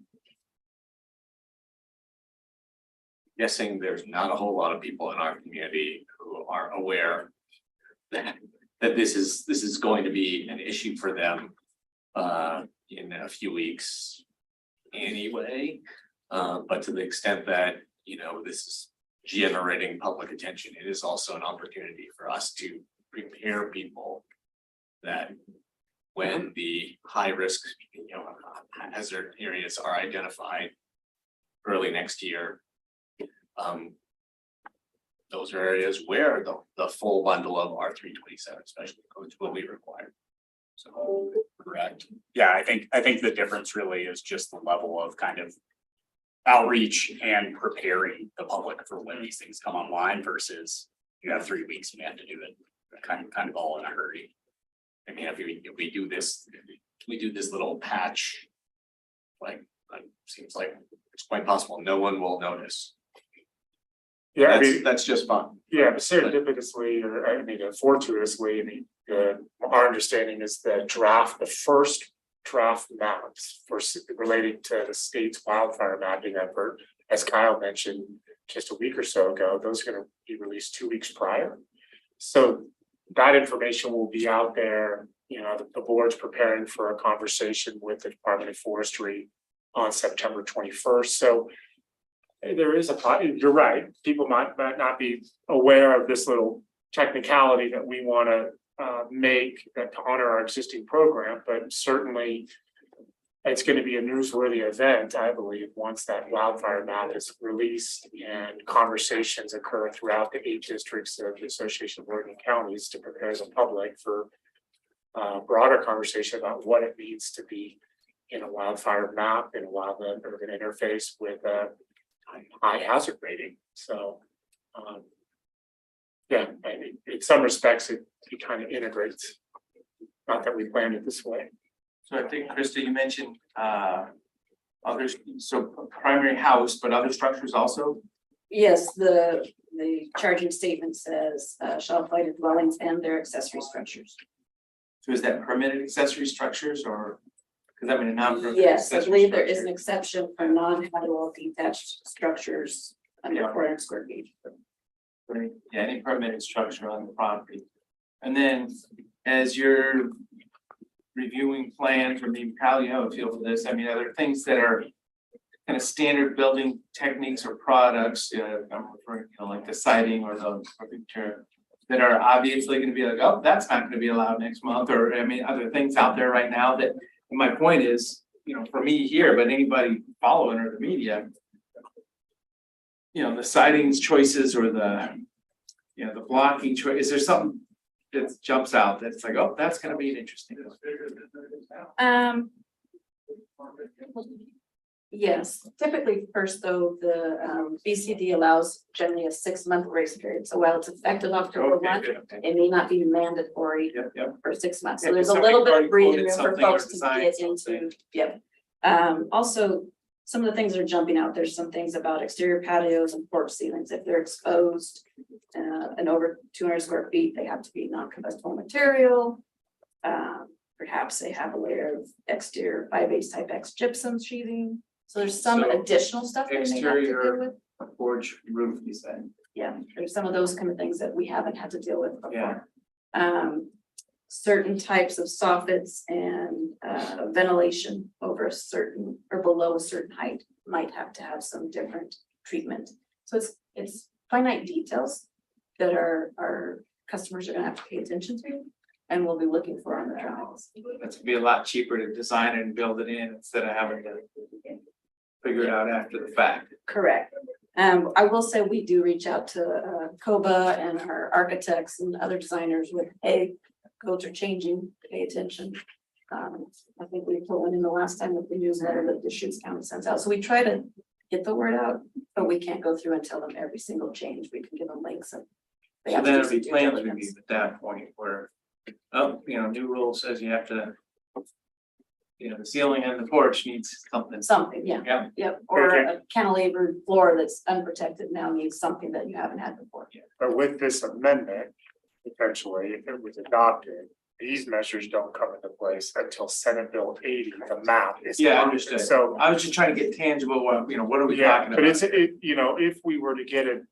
Guessing there's not a whole lot of people in our community who are aware. That this is going to be an issue for them. In a few weeks. Anyway, but to the extent that, this is generating public attention, it is also an opportunity for us to prepare people. That when the high risk, hazard areas are identified early next year. Those are areas where the full bundle of R327 special codes will be required. So, Correct. Yeah, I think the difference really is just the level of kind of outreach and preparing the public for when these things come online versus you have 3 weeks and you have to do it kind of all in a hurry. I mean, if we do this little patch, like, seems like it's quite possible no one will notice. Yeah, I mean, That's just fun. yeah, but serendipitously, or I mean, fortuitously, our understanding is the first draft maps relating to the state's wildfire mapping effort, as Kyle mentioned just a week or so ago, those are gonna be released 2 weeks prior. So that information will be out there, the board's preparing for a conversation with the Department of Forestry on September 21st, so there is you're right, people might not be aware of this little technicality that we want to make to honor our existing program, but certainly it's going to be a newsworthy event, I believe, once that wildfire map is released and conversations occur throughout the 8 districts of the Association of Oregon Counties to prepare the public for broader conversation about what it means to be in a wildfire map and a wildland urban interface with a high hazard rating. So, yeah, in some respects, it kind of integrates. Not that we planned it this way. So I think, Krista, you mentioned others, so primary house, but other structures also? Yes, the charging statement says, shall apply to dwellings and their accessory structures. So is that permitted accessory structures or? Because I mean, a non-permitted. Yes, I accessory believe there is structure. an exception for non-habitable detached structures under Yeah. 400 square feet. Yeah, any permitted structure on the property. And then as you're reviewing plans, or maybe Kyle, you have a feel for this, I mean, are there things that are kind of standard building techniques or products, I'm referring, like the siding or the picture, that are obviously gonna be like, oh, that's not gonna be allowed next month, or, I mean, are there things out there right now that, and my point is, for me here, but anybody following or the media, the sidings choices or the, the blocking choice, is there something that jumps out that's like, oh, that's gonna be an interesting. Yes, typically first though, the BCD allows generally a 6-month grace period. So while it's effective October 1, it may not be mandatory Yep. for 6 months. Yeah, So there's a 'cause little somebody bit of breathing quoted room for something or folks to designed get something. into. Yep. Also, some of the things that are jumping out, there's some things about exterior patios and porch ceilings. If they're exposed and over 200 square feet, they have to be non-combustible material. Perhaps they have a layer of exterior 5/8 type X gypsum sheathing. So there's some So, additional stuff they may have to deal exterior- with. Porch roof, you said. Yeah, there's some of those kind of things that we haven't had to deal with Yeah. before. Certain types of soffits and ventilation over a certain or below a certain height might have to have some different treatment. So it's finite details that our customers are gonna have to pay attention to and we'll be looking for on the drawings. It's gonna be a lot cheaper to design it and build it in instead of having to figure it out after the fact. Correct. I will say we do reach out to COBA and our architects and other designers with, hey, codes are changing, pay attention. I think we put one in the last time with the newsletter that the Deschutes County sends out. So we try to get the word out, but we can't go through and tell them every single change. We can give them links and. they So have to then do it'll be some due plans diligence. review at that point where, new rule says you have to. The ceiling and the porch needs something. Something, yeah. Yeah. Yep, or Okay. a cantilevered floor that's unprotected now needs something that you haven't had before. But with this amendment, eventually, if it was adopted, these measures don't come into place until Senate Bill 80, the map is. Yeah, adopted. understood. So, I was just trying to get tangible, what are we yeah, talking but about? it's, if we were to get it,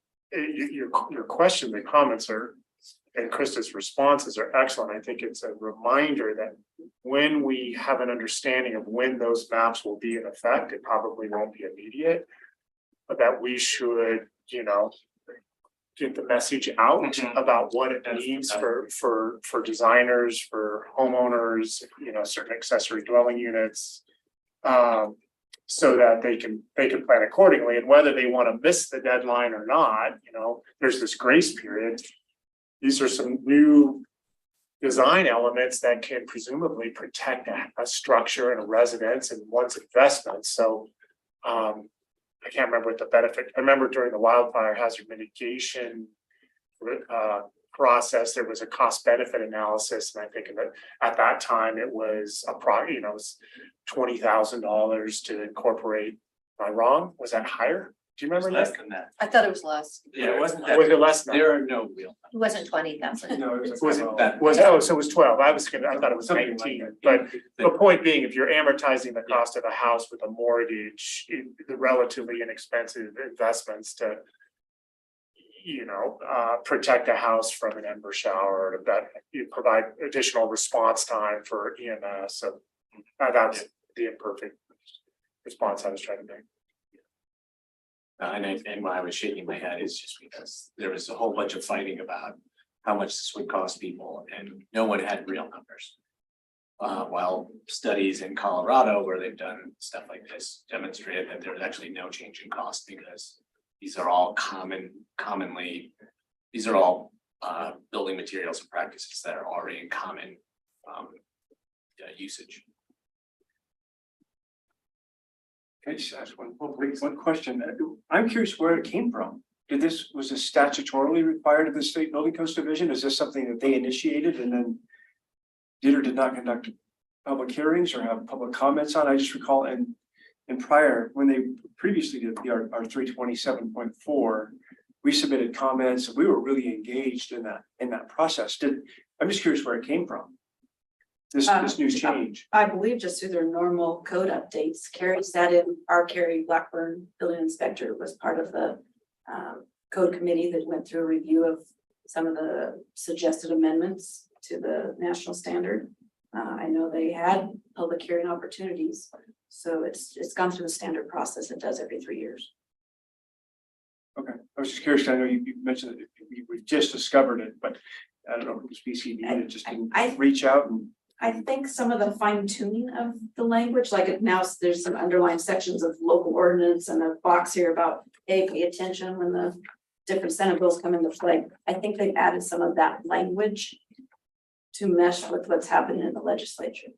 your question, the comments are, and Krista's responses are excellent. I think it's a reminder that when we have an understanding of when those maps will be in effect, it probably won't be immediate. But that we should, get the message out Mhm. about what it means for designers, for homeowners, certain accessory dwelling units. So that they can plan accordingly, and whether they want to miss the deadline or not, there's this grace period. These are some new design elements that can presumably protect a structure and a residence and one's investment, so. I can't remember what the benefit, I remember during the wildfire hazard mitigation. Process, there was a cost benefit analysis, and I think at that time it was it was $20,000 to incorporate. Am I wrong? Was that higher? Do you remember that? than that. I thought it was less. Yeah, it wasn't Was it less? than that? There are no real. It wasn't 20,000. No, it Was it, That- so it was 12, I thought it was Something like 19, that. but the point being, if you're amortizing the cost of the house with a mortgage, the relatively inexpensive investments to. Protect a house from an ember shower, or that you provide additional response time for EMS, so that's the imperfect response I was trying to make. And why I was shaking my head is just because there was a whole bunch of fighting about how much this would cost people, and no one had real numbers. While studies in Colorado where they've done stuff like this demonstrated that there's actually no change in cost, because these are all building materials and practices that are already in common usage. Can I just ask one question? I'm curious where it came from. Was this statutorily required of the State Building Codes Division? Is this something that they initiated and then did or did not conduct public hearings or have public comments on? I just recall in prior, when they previously did our 327.4, we submitted comments. We were really engaged in that process. I'm just curious where it came from. This new change. I believe just through their normal code updates. Carrie sat in, our Carrie Blackburn, building inspector, was part of the code committee that went through a review of some of the suggested amendments to the national standard. I know they had public hearing opportunities, so it's gone through the standard process it does every 3 years. Okay, I was just curious. I know you mentioned that we just discovered it, but I don't know if it was BCD that just didn't reach out and. I think some of the fine tuning of the language, like now there's some underlying sections of local ordinance and a box here about, hey, pay attention when the different Senate bills come into play. I think they've added some of that language to mesh with what's happening in the legislature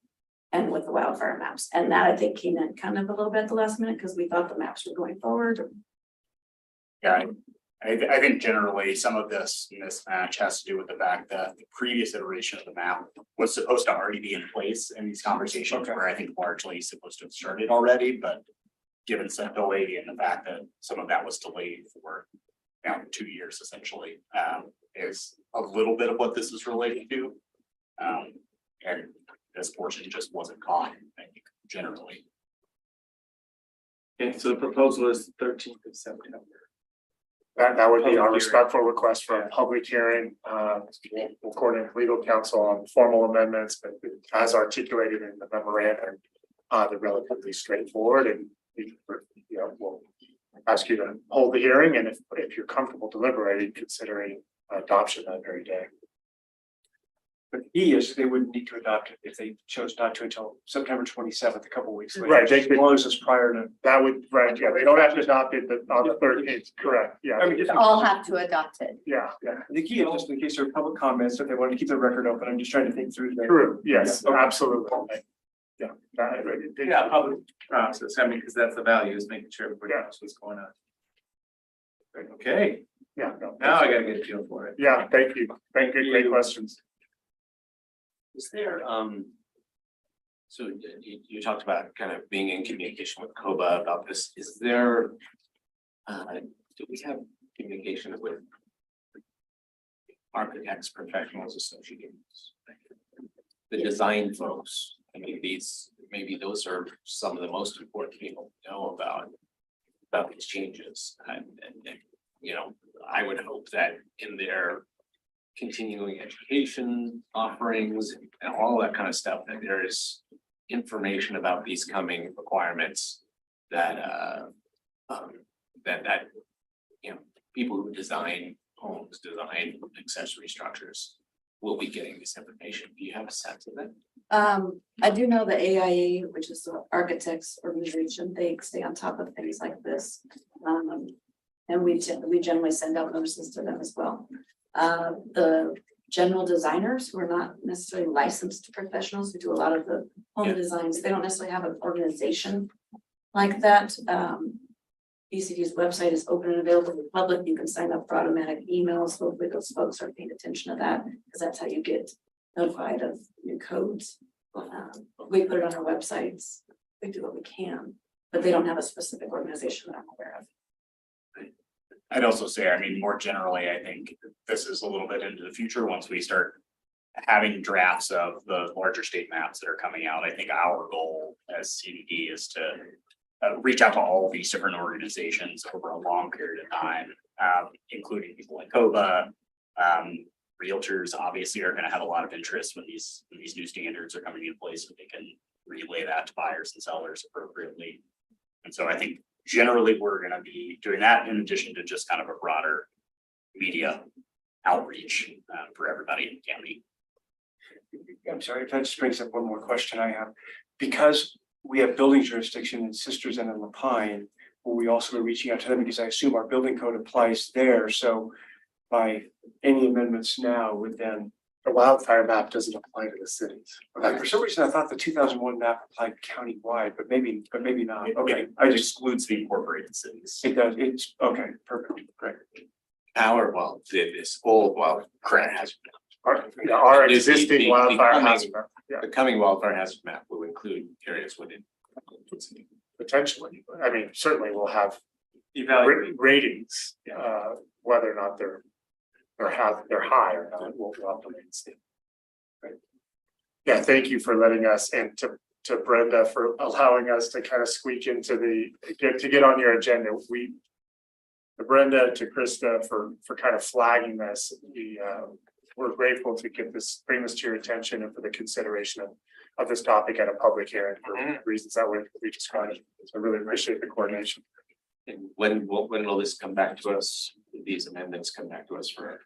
and with the wildfire maps. And that I think came in kind of a little bit at the last minute because we thought the maps were going forward. Yeah, I think generally some of this mismatch has to do with the fact that the previous iteration of the map was supposed to already be in place in these conversations where I think largely supposed to have started already, but given some delay and the fact that some of that was delayed for now 2 years essentially, is a little bit of what this is related to. And this portion just wasn't caught, I think, generally. Okay, so the proposal is 13th of September. That would be Public our hearing. respectful request for a public hearing, we'll coordinate with legal counsel on formal amendments, but as articulated in the memorandum, they're relatively straightforward and we'll ask you to hold the hearing, and if you're comfortable deliberating, considering adoption that very day. But the key is they wouldn't need to adopt it if they chose not to until September 27th, a couple weeks later. Right, they As could- long as it's prior to. That would, right, yeah, they don't have to adopt it, but on the 13th, correct, yeah. I mean, just. All have to adopt it. Yeah, The key is just in case there are public comments, if they want to keep the record open, I'm just trying to think through that. true, yes, Yeah, okay. absolutely. Yeah. Yeah, public process, because that's the value, is making sure everybody knows what's going on. Okay, Yeah, no, now I gotta get a feel for it. yeah, thank you, great questions. Is there, so you talked about kind of being in communication with COBA about this. Is there, do we have communication with architects, professionals, associations. The design folks, I mean, maybe those are some of the most important people to know about these changes. And, you know, I would hope that in their continuing education offerings and all that kind of stuff, that there is information about these coming requirements that, that, you know, people who design homes, design accessory structures will be getting this information. Do you have a sense of it? I do know the AIA, which is the architects organization, they stay on top of things like this. And we generally send out notices to them as well. The general designers who are not necessarily licensed professionals who do a lot of the home designs, they don't necessarily have an organization like that. BCD's website is open and available to the public. You can sign up for automatic emails. Hopefully those folks are paying attention to that, because that's how you get notified of new codes. We put it on our websites. We do what we can, but they don't have a specific organization that I'm aware of. I'd also say, I mean, more generally, I think this is a little bit into the future once we start having drafts of the larger state maps that are coming out. I think our goal as CDD is to reach out to all of these different organizations over a long period of time, including people like COBA. Realtors obviously are going to have a lot of interest when these new standards are coming in place, so they can relay that to buyers and sellers appropriately. And so I think generally we're going to be doing that in addition to just kind of a broader media outreach for everybody in the county. I'm sorry, if that just brings up one more question I have. Because we have building jurisdiction in Sisters and in La Pine, will we also be reaching out to them? Because I assume our building code applies there. So by any amendments now would then. The wildfire map doesn't apply to the cities. Okay, for some reason, I thought the 2001 map applied countywide, but maybe not. Okay, It excludes the incorporated cities. it does. It's okay, perfect, great. This old wildfire hazard. Our The- existing the wildfire coming- hazard map, yeah, The coming wildfire hazard map will include areas within. potentially. I mean, certainly we'll have Evaluate. ratings, whether or not they're high or not, we'll have to wait and see. Right. Yeah, thank you for letting us, and to Brenda for allowing us to kind of squeak into to get on your agenda. To Brenda, to Krista for kind of flagging this. We're grateful to bring this to your attention and for the consideration of this topic at a public hearing for reasons that we described. So I really appreciate the coordination. And when will this come back to us? These amendments come back to us for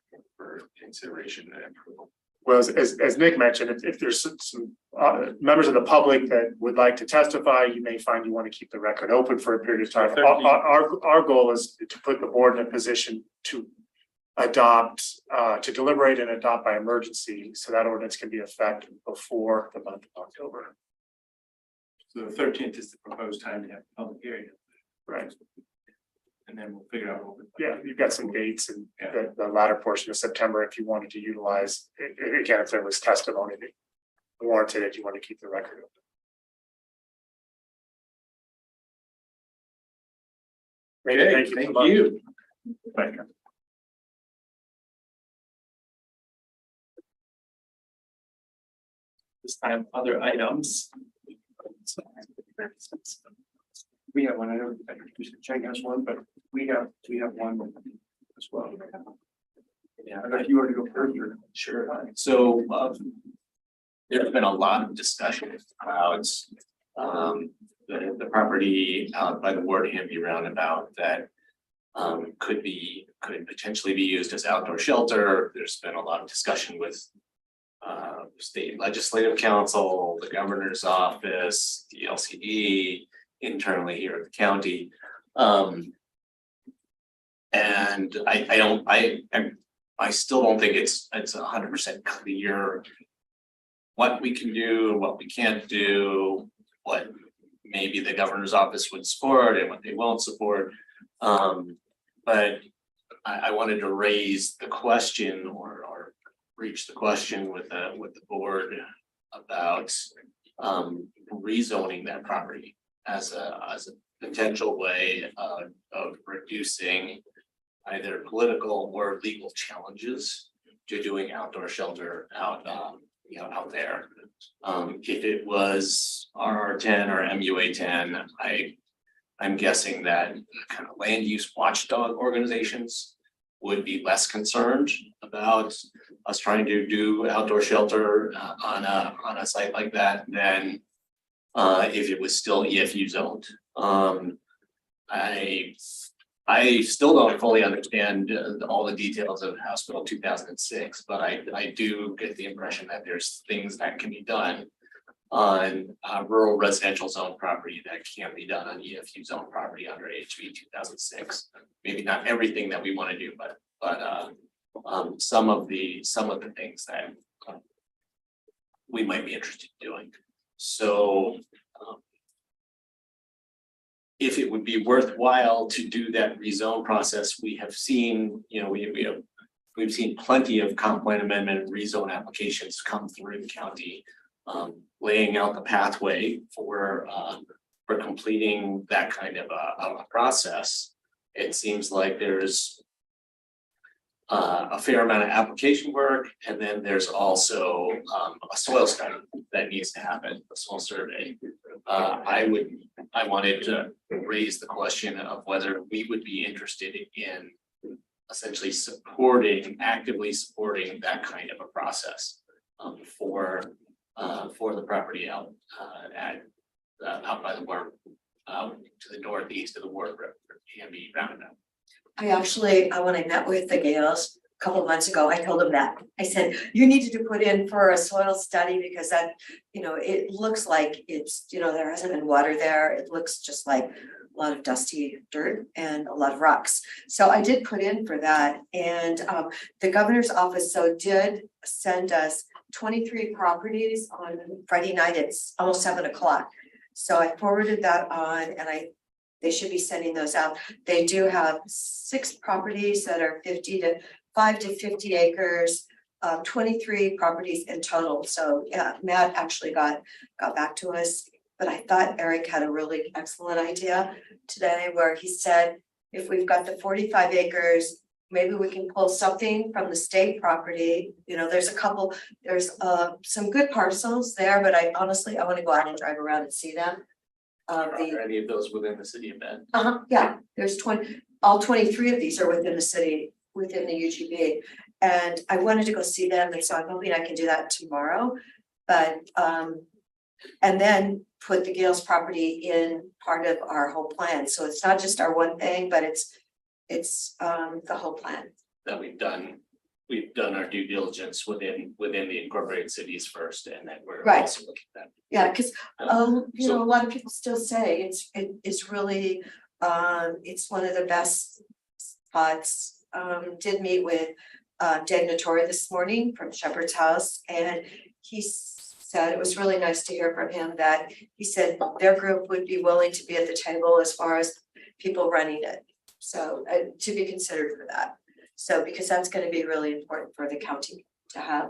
consideration and approval? Well, as Nick mentioned, if there's some members of the public that would like to testify, you may find you want to keep the record open for a period of time. Our goal is to put the board in a position to adopt, to deliberate and adopt by emergency, so that ordinance can be effective before the month of October. So the 13th is the proposed time to have a public hearing. Right. And then we'll figure out. Yeah, you've got some dates in the latter portion of September if you wanted to utilize, again, if there was testimony that warranted it, you want to keep the record open. Okay, Thank you. thank so much. you. Thank you. This time, other items. We have one. I know Chang has one, but we have one as well. Yeah, And if you were to go further, sure. So there's been a lot of discussion about the property out by the Ward Hamby roundabout that could potentially be used as outdoor shelter. There's been a lot of discussion with state legislative council, the governor's office, the LCD, internally here at the county. And I still don't think it's 100% clear what we can do, what we can't do, what maybe the governor's office would support and what they won't support. But I wanted to raise the question or reach the question with the board about rezoning that property as a potential way of reducing either political or legal challenges doing outdoor shelter out, out there. If it was RR10 or MUA10, I'm guessing that kind of land use watchdog organizations would be less concerned about us trying to do outdoor shelter on a site like that than if it was still EFU zoned. I still don't fully understand all the details of House Bill 2006, but I do get the impression that there's things that can be done on rural residential zone property that can't be done on EFU zone property under HB 2006. Maybe not everything that we want to do, but some of the things that we might be interested in doing. So if it would be worthwhile to do that rezone process, we have seen, we've seen plenty of comp plan amendment and rezone applications come through the county, laying out the pathway for completing that kind of a process. It seems like there's a fair amount of application work, and then there's also a soil study that needs to happen, a soil survey. I wanted to raise the question of whether we would be interested in essentially actively supporting that kind of a process for the property out by the Warm, to the northeast of the Ward River, Canby Roundabout. When I met with the Gales a couple of months ago, I told them that. I said, you need to put in for a soil study because that, it looks like it's, there hasn't been water there. It looks just like a lot of dusty dirt and a lot of rocks. So I did put in for that. And the governor's office did send us 23 properties on Friday night. It's almost 7 o'clock. So I forwarded that on and they should be sending those out. They do have 6 properties that are 5 to 50 acres, 23 properties in total. So yeah, Matt actually got back to us, but I thought Eric had a really excellent idea today where he said, if we've got the 45 acres, maybe we can pull something from the state property. There's some good parcels there, but I want to go out and drive around and see them. Are there any of those within the city of Bend? Yeah, there's all 23 of these are within the city, within the UGB. And I wanted to go see them, and so I'm hoping I can do that tomorrow. But, and then put the Gales property in part of our whole plan. So it's not just our one thing, but it's the whole plan. That we've done our due diligence within the incorporated cities first, and then we're Right. also looking at that. Yeah, because So- a lot of people still say it's really it's one of the best spots. Did meet with Dave Notori this morning from Shepherd's House, and he said it was really nice to hear from him that he said their group would be willing to be at the table as far as people running it. So to be considered for that. So because that's going to be really important for the county to have.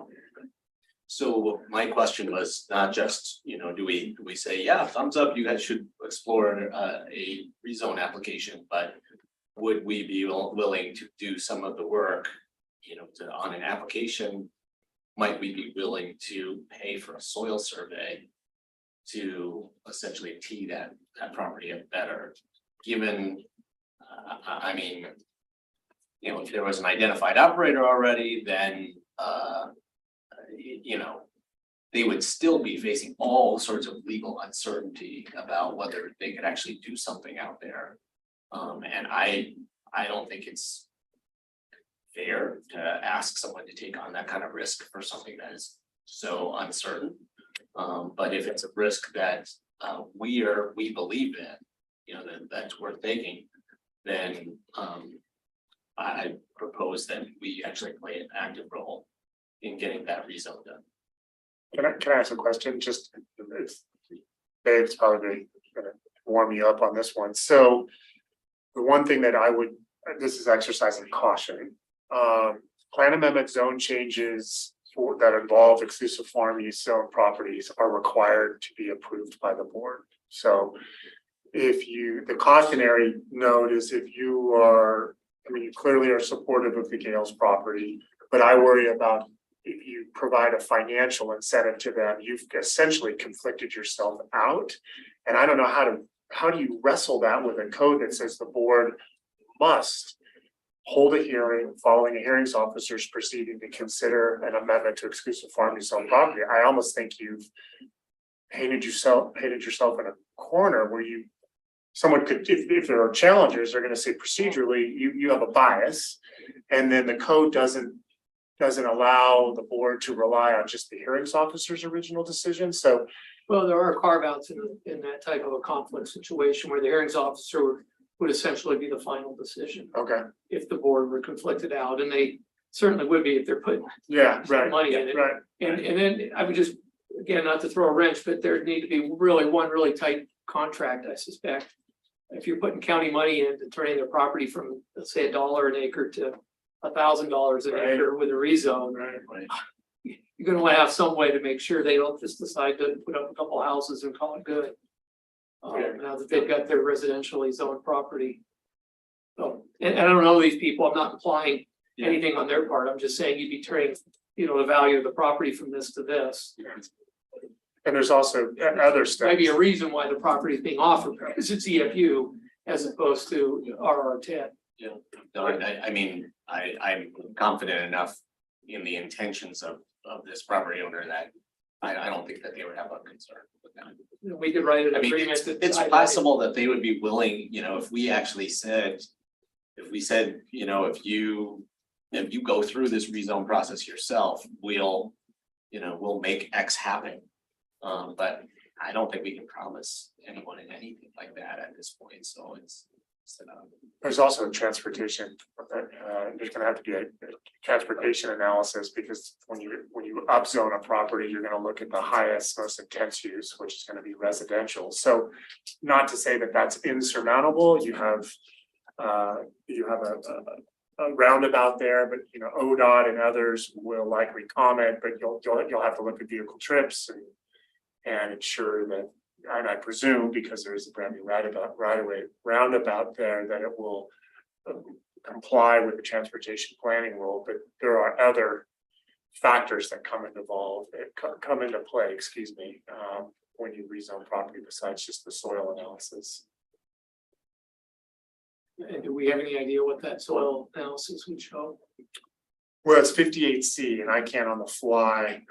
So my question was not just, do we say, yeah, thumbs up, you guys should explore a rezone application, but would we be willing to do some of the work, on an application? Might we be willing to pay for a soil survey to essentially tee that property up better, given, if there was an identified operator already, then, they would still be facing all sorts of legal uncertainty about whether they could actually do something out there. And I don't think it's fair to ask someone to take on that kind of risk for something that is so uncertain. But if it's a risk that we believe in, that's worth taking, then I propose that we actually play an active role in getting that rezone done. Can I ask a question? Dave's probably gonna warm me up on this one. So the one thing that this is exercising caution. Plan amendment zone changes that involve exclusive farm use zone properties are required to be approved by the board. So the cautionary note is if you clearly are supportive of the Gales property, But I worry about if you provide a financial incentive to them, you've essentially conflicted yourself out. And I don't know how do you wrestle that with a code that says the board must hold a hearing following a hearings officer's proceeding to consider an amendment to exclusive farm use on property. I almost think you've painted yourself in a corner where someone could, if there are challengers, they're gonna say procedurally, you have a bias. And then the code doesn't allow the board to rely on just the hearings officer's original decision, so. Well, there are carve outs in that type of a conflict situation where the hearings officer would essentially be the final decision. Okay, If the board were conflicted out, and they certainly would be if they're putting yeah, right, money in it. right. And then I would just, again, not to throw a wrench, but there need to be one really tight contract, I suspect. If you're putting county money in to turning their property from, let's say, $1 an acre to $1,000 an Right. acre with a rezone, Right. you're gonna wanna have some way to make sure they don't just decide to put up a couple houses and call it good. Now that they've got their residentially zoned property. So, and I don't know these people, I'm not implying anything on their part, I'm just saying you'd be turning, the value of the property from this to this. And there's also other steps. Maybe a reason why the property is being offered, because it's EFU as opposed to RR10. No, I mean, I'm confident enough in the intentions of this property owner that I don't think that they would have a concern with that. We could write an I mean, agreement. it's possible that they would be willing, if we actually said, if you go through this rezone process yourself, we'll make X happen. But I don't think we can promise anyone anything like that at this point, so it's. There's also a transportation, there's gonna have to be a transportation analysis, because when you upzone a property, you're gonna look at the highest, most intense use, which is gonna be residential. So not to say that that's insurmountable, you have a roundabout there, but ODOT and others will likely comment, but you'll have to look at vehicle trips and ensure that. And I presume, because there is a brand new roundabout there, that it will comply with the transportation planning rule, but there are other factors that come into play, when you rezone property besides just the soil analysis. And do we have any idea what that soil analysis would show? Well, it's 58C and I can't on the fly.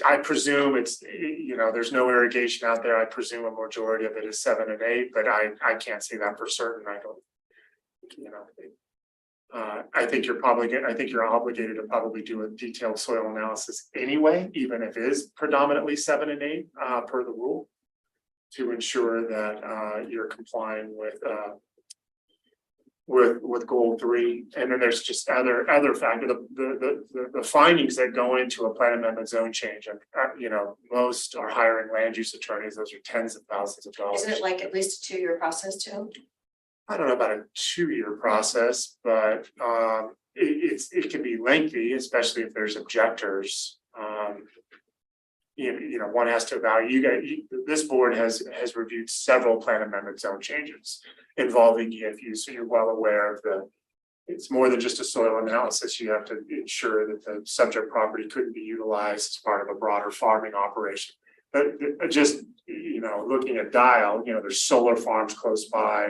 I presume it's, there's no irrigation out there. I presume a majority of it is 7 and 8, but I can't say that for certain. I don't, I think you're obligated to probably do a detailed soil analysis anyway, even if it is predominantly 7 and 8, per the rule, to ensure that, you're complying with goal 3, and then there's just other factors, the findings that go into a plan amendment zone change, and most are hiring land use attorneys, those are tens of thousands of dollars. Isn't it like at least a 2-year process too? I don't know about a 2-year process, but it can be lengthy, especially if there's objectors. One has to evaluate, this board has reviewed several plan amendment zone changes involving EFU, so you're well aware of it's more than just a soil analysis. You have to ensure that the subject property couldn't be utilized as part of a broader farming operation. But just, looking at Dial, there's solar farms close by,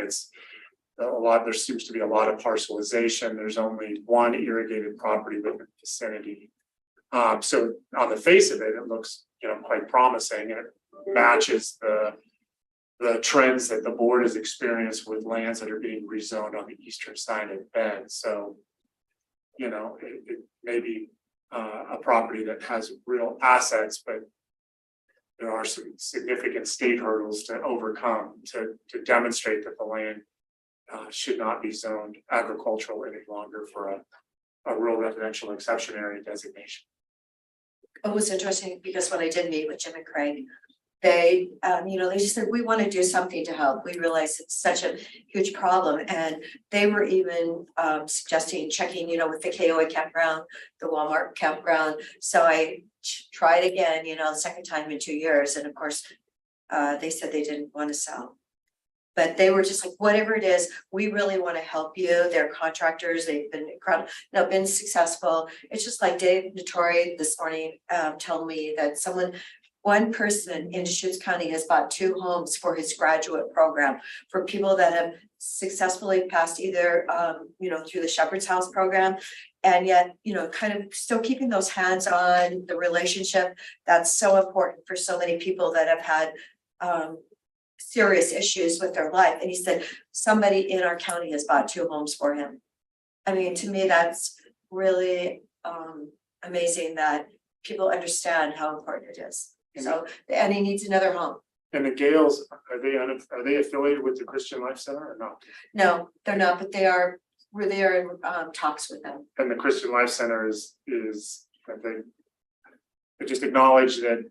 there seems to be a lot of parcelization. There's only one irrigated property within the vicinity. So on the face of it, it looks, quite promising, and it matches the trends that the board has experienced with lands that are being rezoned on the eastern side of Bend. So, it may be a property that has real assets, but there are some significant state hurdles to overcome to demonstrate that the land should not be zoned agricultural any longer for a rural residential exception area designation. It was interesting because when I did meet with Jim and Craig, they, they just said, we want to do something to help. We realize it's such a huge problem. And they were even suggesting checking, with the KOA campground, the Walmart campground. So I tried again, the second time in 2 years. And of course, they said they didn't want to sell. But they were just like, whatever it is, we really want to help you. They're contractors. They've been incredible, been successful. It's just like Dave Notori this morning told me that one person in Deschutes County has bought 2 homes for his graduate program for people that have successfully passed either through the Shepherd's House program. And yet, kind of still keeping those hands on the relationship. That's so important for so many people that have had serious issues with their life. And he said, somebody in our county has bought 2 homes for him. I mean, to me, that's really amazing that people understand how important it is. So, and he needs another home. And the Gales, are they affiliated with the Christian Life Center or not? No, they're not, but they are in talks with them. And the Christian Life Center is, I think, they just acknowledge that,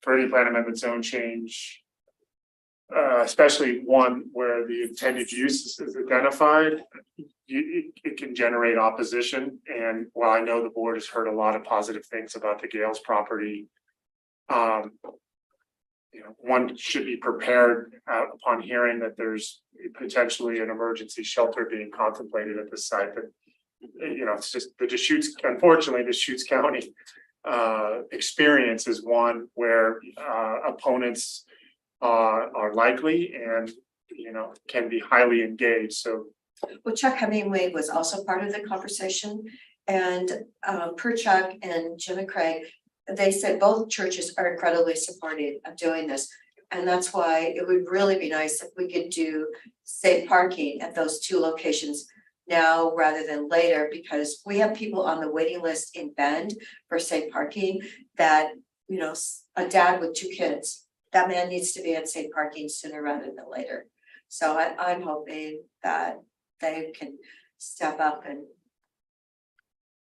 for any plan amendment zone change, especially one where the intended use is identified, it can generate opposition. And while I know the board has heard a lot of positive things about the Gales property, one should be prepared upon hearing that there's potentially an emergency shelter being contemplated at the site. But it's just the Deschutes, unfortunately, Deschutes County experience is one where opponents are likely and can be highly engaged. So, well, Chuck Hemingway was also part of the conversation, and per Chuck and Jim and Craig, they said both churches are incredibly supportive of doing this. And that's why it would really be nice if we could do safe parking at those 2 locations now rather than later, because we have people on the waiting list in Bend for safe parking that, a dad with 2 kids, that man needs to be at safe parking sooner rather than later. So I'm hoping that they can step up and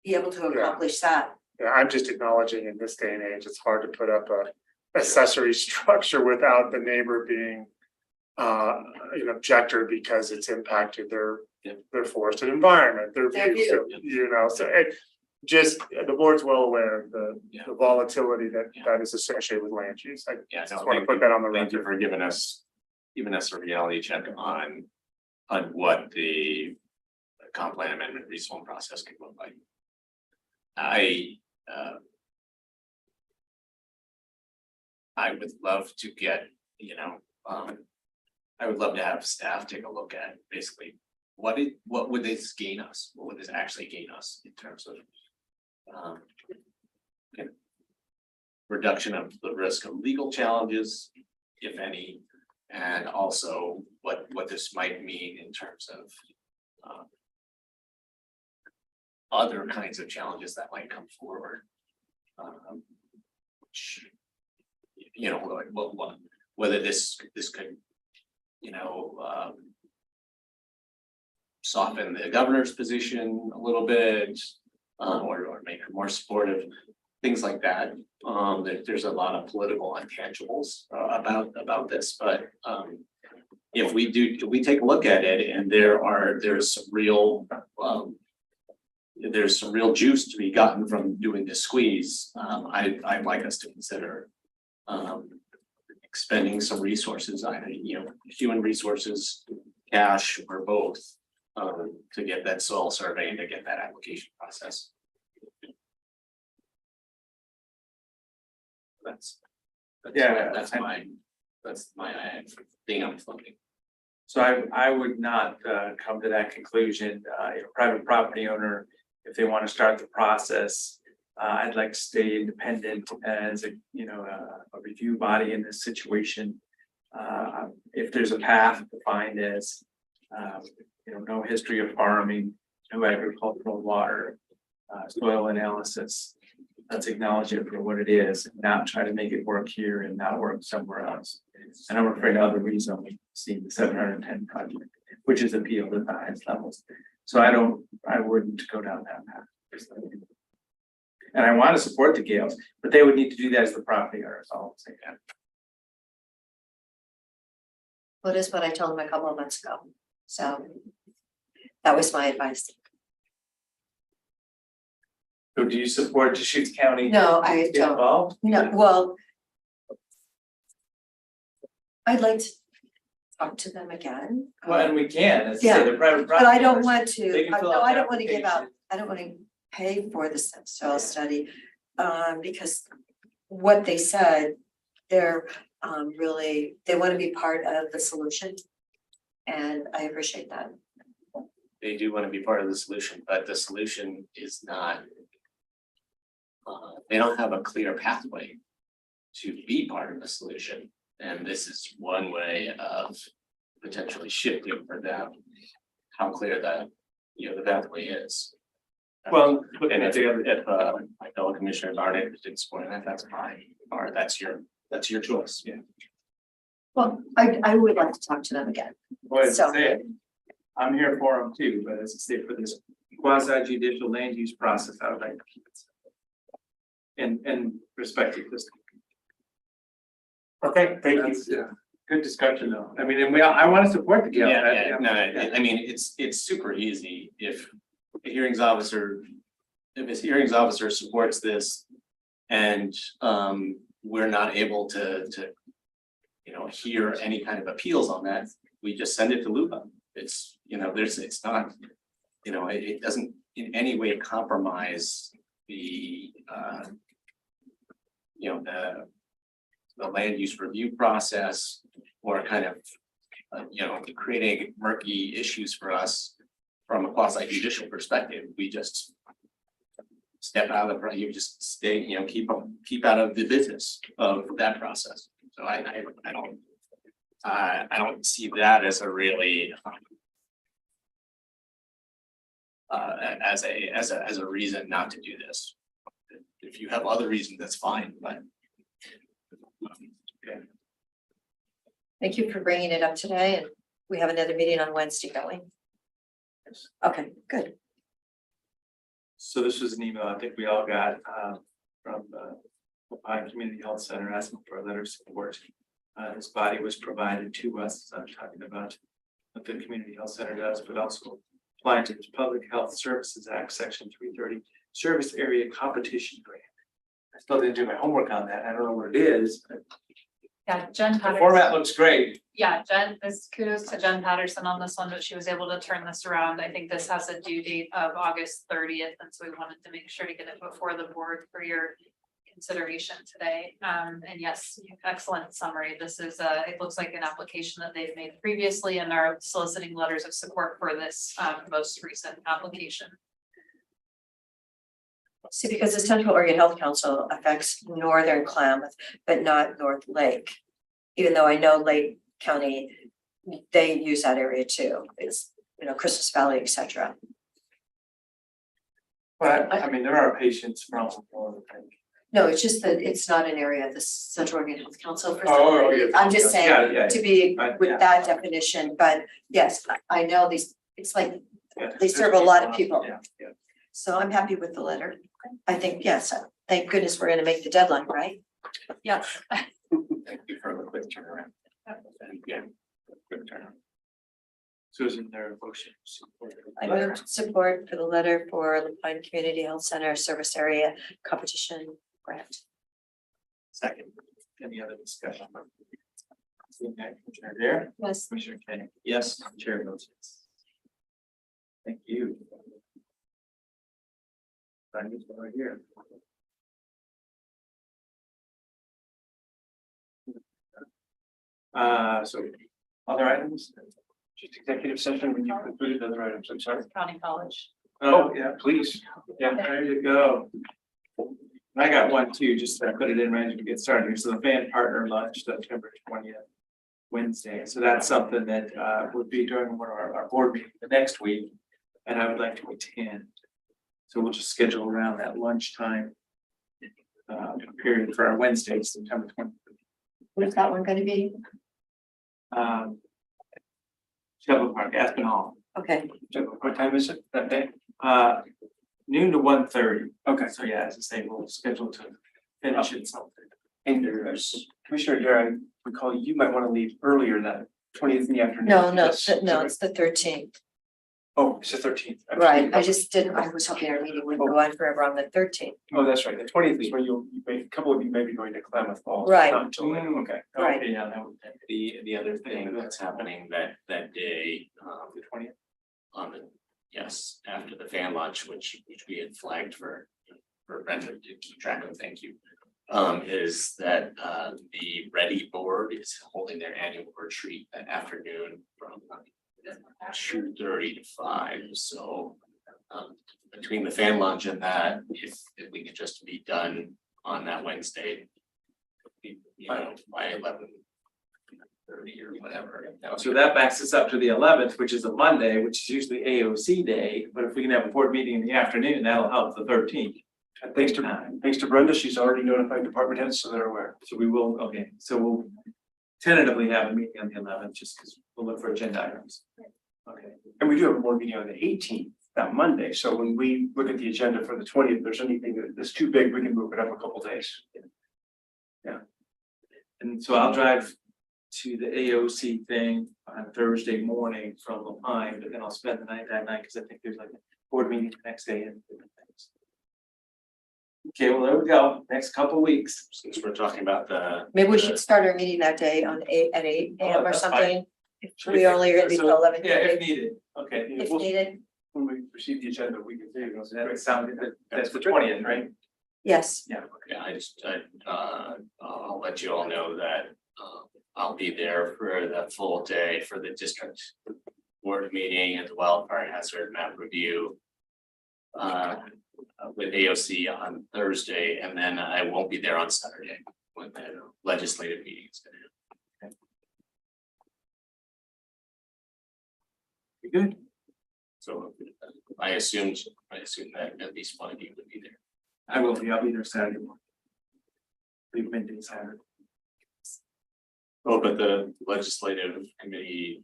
be able to accomplish that. yeah, I'm just acknowledging in this day and age, it's hard to put up a accessory structure without the neighbor being an objector because it's impacted their forested environment, their view. So it just, the board's well aware of the volatility that is associated with land use. I just want to put that on the record. Thank you for giving us a reality check on what the comp plan amendment rezone process can look like. I would love to get, I would love to have staff take a look at basically what would this gain us? What would this actually gain us in terms of reduction of the risk of legal challenges, if any, and also what this might mean in terms of other kinds of challenges that might come forward. Whether this could, soften the governor's position a little bit, or make her more supportive, things like that. There's a lot of political intangibles about this, but if we take a look at it, and there's some real juice to be gotten from doing this squeeze, I'd like us to consider expending some resources, human resources, cash, or both, to get that soil survey and to get that application process. That's my thing I'm floating. So I would not come to that conclusion. Private property owner, if they want to start the process, I'd like to stay independent as a review body in this situation. If there's a path defined as no history of farming, no agricultural water, soil analysis, let's acknowledge it for what it is, and not try to make it work here and not work somewhere else. And I'm afraid other reason we see the 710 project, which is appealed at the highest levels. So I wouldn't go down that path. And I want to support the Gales, but they would need to do that as the property owners, all I'm saying. Well, it is what I told them a couple of months ago. So that was my advice. So do you support Deschutes County? No, I to get don't. involved? No, well, I'd like to, talk to them again. Well, and we can, as I Yeah, say, they're private But I property don't owners. want They to, can fill no, out I the don't wanna give out, application. I don't wanna pay for the soil study. Because what they said, they're really, they wanna be part of the solution. And I appreciate that. They do want to be part of the solution, but the solution is not. They don't have a clear pathway to be part of the solution, and this is one way of potentially shifting for them. How clear that, the pathway is. Well, looking And at if, the other, my fellow commissioners aren't interested in supporting that, that's fine, or that's your choice, yeah. Well, I would like to talk to them again. boy, as I So- say, I'm here for them too, but as I say, for this quasi judicial land use process, I would like to keep it simple. And respect it, just. Okay, thank you. That's, yeah, good discussion though. I mean, and I want to support the. Yeah, no, I mean, it's super easy if a hearings officer, if his hearings officer supports this. And we're not able to hear any kind of appeals on that, we just send it to LUPA. It's, it's not, it doesn't in any way compromise the the land use review process or kind of, creating murky issues for us from a quasi judicial perspective. We just step out of, you just stay, keep out of the business of that process. So I don't see that as a really as a reason not to do this. If you have other reasons, that's fine, but. Okay. Thank you for bringing it up today, and we have another meeting on Wednesday going. Okay, good. So this was an email I think we all got from the Pine Community Health Center asking for a letter of support. This body was provided to us, as I'm talking about what the Community Health Center does, but also applying to the Public Health Services Act, Section 330, Service Area Competition Grant. I still didn't do my homework on that. I don't know what it is, but Yeah, Jen the Patterson. format looks great. Yeah, Jen, this kudos to Jen Patterson on this one, but she was able to turn this around. I think this has a due date of August 30th, and so we wanted to make sure to get it before the board for your consideration today. And yes, excellent summary. This is it looks like an application that they've made previously and are soliciting letters of support for this most recent application. See, because the Central Oregon Health Council affects northern Klamath, but not North Lake. Even though I know Lake County, they use that area too. It's, Christmas Valley, etc. But I mean, there are patients from. No, it's just that it's not an area of the Central Oregon Health Council. Oh, yeah. I'm just saying Yeah. to be Yeah. with that definition, but yes, I know these, it's like, Yeah, they serve a lot of people. Yeah, yeah. So I'm happy with the letter. I think, yes, thank goodness we're gonna make the deadline, right? Yeah. Thank you for the quick turnaround. And yeah, quick turnaround. Susan, there a motion. I moved support for the letter for the Pine Community Health Center Service Area Competition Grant. Second, any other discussion? Seeing that, Commissioner Dare? Yes. Commissioner Kenny? Yes. Chair votes yes. Thank you. I need to right here. So other items? Just executive session when you concluded other items, I'm sorry. County College. Oh, yeah, Please. Yeah. there you go. And I got one too, just to put it in ready to get started here. So the fan partner lunch, September 20th, Wednesday. So that's something that would be during one of our board meetings the next week. And I would like to attend. So we'll just schedule around that lunchtime period for our Wednesday, September 20th. Where's that one gonna be? Shovel Park, Aspinall, Okay, What time is it that day? noon to 1:30. Okay. So yeah, as I say, we'll schedule to finish it something. And there's Commissioner Dare, I recall you might want to leave earlier that 20th in the afternoon. no, Yes. no, it's the 13th. Oh, it's the 13th. Right, I just didn't, I was hoping our meeting wouldn't go on forever on the 13th. Oh, that's right. The 20th is where a couple of you may be going to Klamath Falls. Right. Not until then, okay. Right. Yeah, that would. The other thing that's happening that day, The 20th. on the, yes, after the fan launch, which we had flagged for Brenda to keep track of, thank you. Is that the Ready Board is holding their annual retreat that afternoon from 2:30 to 5, so. Between the fan launch and that, if we could just be done on that Wednesday. You know, by 11:30 or whatever. So that backs us up to the 11th, which is a Monday, which is usually AOC day, but if we can have a board meeting in the afternoon, that'll help the 13th. And thanks to Brenda, she's already notified department heads, so they're aware. So we will, okay, so we'll tentatively have a meeting on the 11th, just because we'll look for agenda items. Okay, And we do have a board meeting on the 18th, that Monday. So when we look at the agenda for the 20th, if there's anything that's too big, we can move it up a couple days. and so I'll drive to the AOC thing on Thursday morning from La Pine, but then I'll spend the night that night, because I think there's like a board meeting the next day and different things. Okay, well, there we go, next couple of weeks. Since we're talking about the. Maybe we should start our meeting that day on at 8 AM or that's fine. something. If we only are gonna be till 11. Yeah, if needed, okay. If needed, When we receive the agenda, we can see. That sounds good. That's the 20th, right? yes. Yeah. Yeah, I'll let you all know that, I'll be there for the full day for the district board meeting and the wildfire hazard map review. With AOC on Thursday, and then I won't be there on Saturday when the legislative meeting is gonna happen. You good? So I assume that at least one of you would be there. I will be, I'll be there Saturday morning. Leave midday Saturday. Oh, but the legislative committee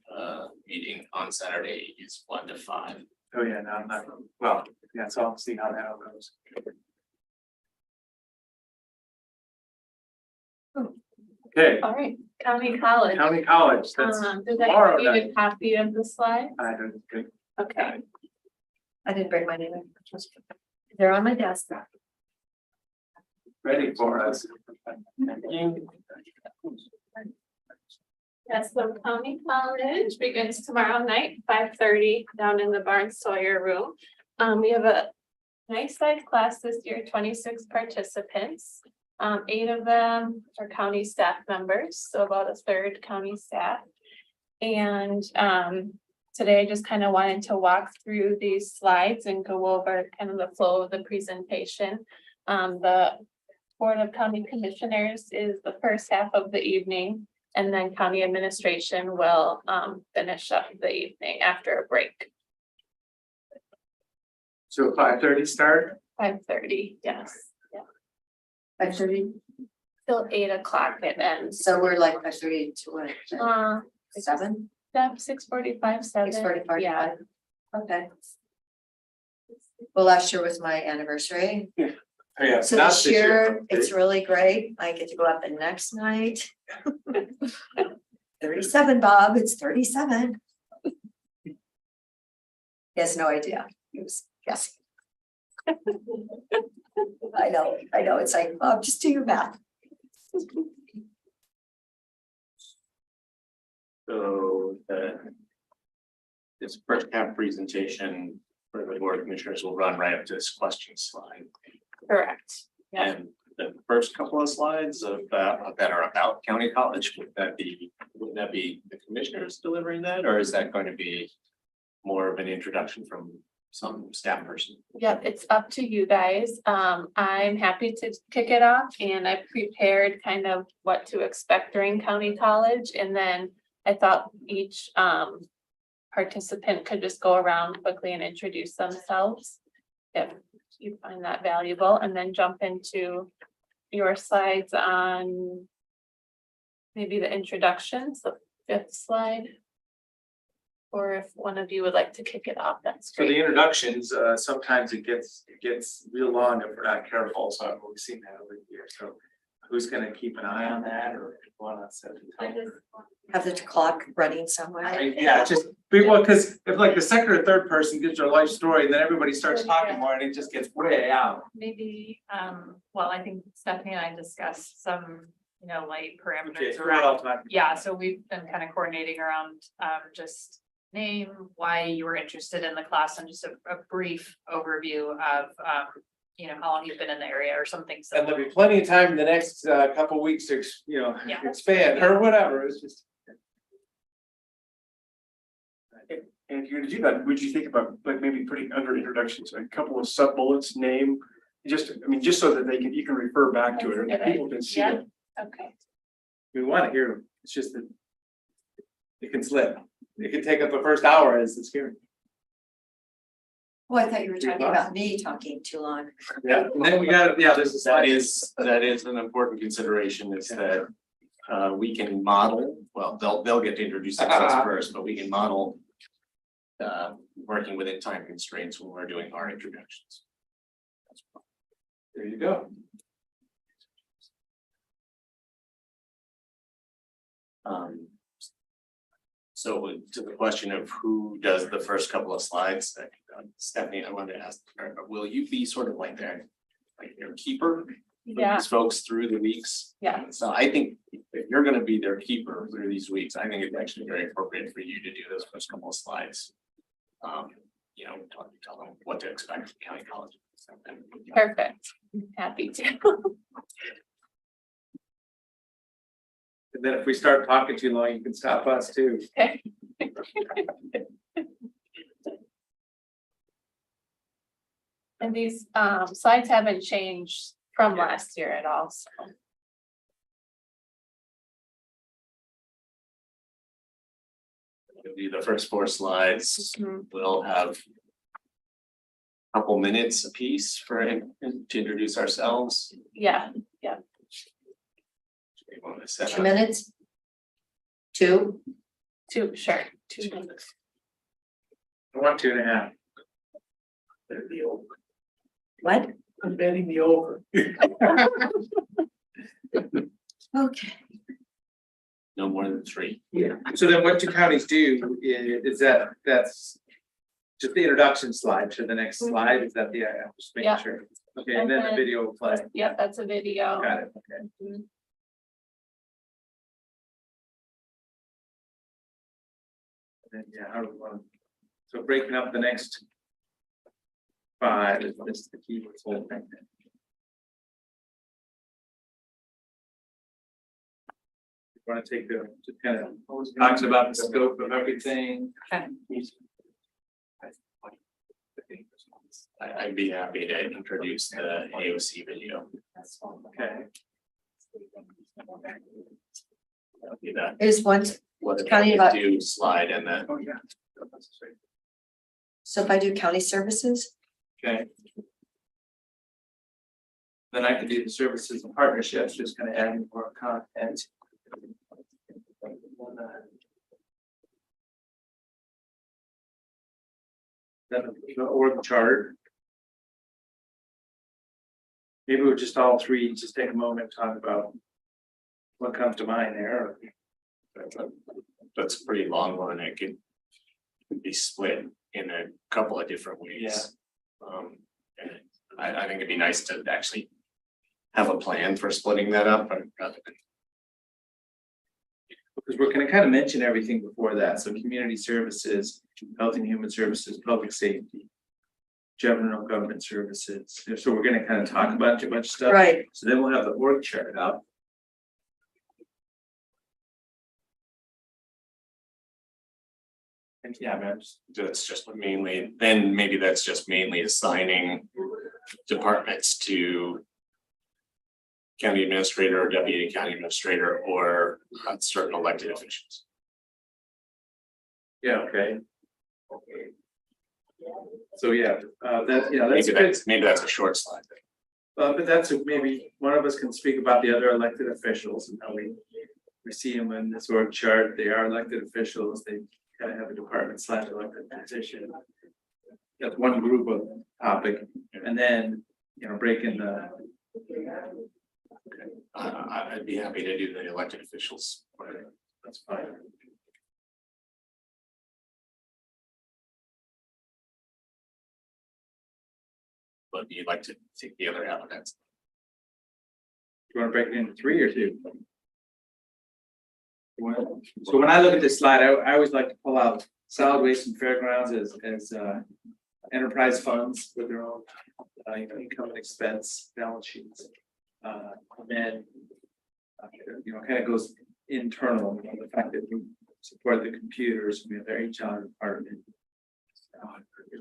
meeting on Saturday is 1 to 5. Oh, yeah, no, I'm not, well, yeah, so I'll see how that all goes. Okay, All right, County College. County College, that's Does tomorrow anyone need night. a copy of the slide? I don't think. Okay. I didn't bring my name. They're on my desk. Ready for us. Yes, so County College begins tomorrow night, 5:30, down in the Barnes Sawyer room. We have a nice sized class this year, 26 participants. 8 of them are county staff members, so about a third county staff. And today I just kind of wanted to walk through these slides and go over kind of the flow of the presentation. The Board of County Commissioners is the first half of the evening. And then county administration will finish up the evening after a break, So 5:30 start? 5:30, yes, 5:30, till 8 o'clock it ends. so we're like 5:30 to what? Uh, 7? 6:45, 7. 6:45. Yeah. Okay. Well, last year was my anniversary. Oh, yeah, So not this year, it's really great. I get to go out the next night. 37, Bob, it's 37. He has no idea. He was guessing. I know, it's like, Bob, just do your math. So this first half presentation for the board of commissioners will run right up to this question slide. Correct. Yeah. And the first couple of slides that are about County College, would that be the commissioners delivering that, or is that going to be more of an introduction from some staff person? Yep, it's up to you guys. I'm happy to kick it off, and I prepared kind of what to expect during County College, and then I thought each participant could just go around quickly and introduce themselves if you find that valuable, and then jump into your slides on maybe the introductions, the 5th slide. Or if one of you would like to kick it off, that's For the great. introductions, sometimes it gets real long if we're not careful, so we've seen that over the years, so. who's gonna keep an eye on that or wanna set a time? Have the clock running somewhere. Yeah, just, well, cause if like the second or third person gives their life story, and then everybody starts talking more and it just gets way out. Maybe, well, I think Stephanie and I discussed some, light Okay, parameters so we're all around. talking. Yeah, so we've been kind of coordinating around, just name, why you were interested in the class and just a brief overview of, how long you've been in the area or something. And So, there'll be plenty of time in the next couple weeks to, Yeah. expand or whatever, it's just. And if you're gonna do that, would you think about like maybe putting under introductions, a couple of sub bullets, name? Just so that you can refer back to it, or That's a good people can see idea. it. okay. We wanna hear them, it's just that. It can slip, it can take up the first hour as it's hearing. Oh, I thought you were talking about me talking too long. Yeah, and then we got, there's a That slide. is an important consideration is that we can model, well, they'll get to introduce themselves first, but we can model working within time constraints when we're doing our introductions. There you go. So to the question of who does the first couple of slides, Stephanie, I wanted to ask, will you be sort of like your keeper? For Yeah. these folks through the weeks? Yeah. So I think if you're gonna be their keeper through these weeks, I think it's actually very appropriate for you to do those first couple of slides. Tell them what to expect from county college. Perfect. Happy to. And then if we start talking too long, you can stop us too. Okay. And these slides haven't changed from last year at all, so. It'll be the first 4 slides. Mhm. We'll have a couple minutes apiece to introduce ourselves. Yeah, We want to set 2 up- minutes? 2? sure. 2 minutes. I want 2.5. That'd be over. What? I'm betting the over. Okay. No more than 3. Yeah, so then what do counties do is that's just the introduction slide to the next slide, is that the, I'm just making Yeah. sure. Okay, and then the video will play, Yep, that's a video. got it, okay. Mhm. And then, yeah, how do we want to, so breaking up the next 5 is the key. Whole thing. Want to take just kind of talks about the scope of everything. Okay. I'd be happy to introduce the AOC video. Okay. That'll be that. Is one, What the County county about- do slide and then Oh, yeah. so if I do county services, Okay. Then I can do the services and partnerships, just kind of adding more content. Then the org chart. Maybe we're just all 3, just take a moment to talk about what comes to mind there. that's a pretty long one. It could be split in a couple of different ways. And I think it'd be nice to actually have a plan for splitting that up, but rather than Because we're gonna kind of mention everything before that, so community services, health and human services, public safety. General government services, so we're gonna kind of talk about a bunch of stuff. right? So then we'll have the org chart up. And yeah, man, that's just mainly, then maybe that's just mainly assigning departments to county administrator or deputy county administrator or certain elected officials. yeah, okay. So yeah, that's good. Maybe that's a short slide. But that's maybe one of us can speak about the other elected officials and how we see them in this org chart. They are elected officials. They kind of have a department / elected position. That's one group of topic, and then, break in the. I'd be happy to do the elected officials. That's fine. But you'd like to take the other applicants. You wanna break it into 3 or 2? So when I look at this slide, I always like to pull out solid waste and fairgrounds as enterprise funds with their own income and expense balance sheets. And then kind of goes internal, the fact that we support the computers, we have their HR department.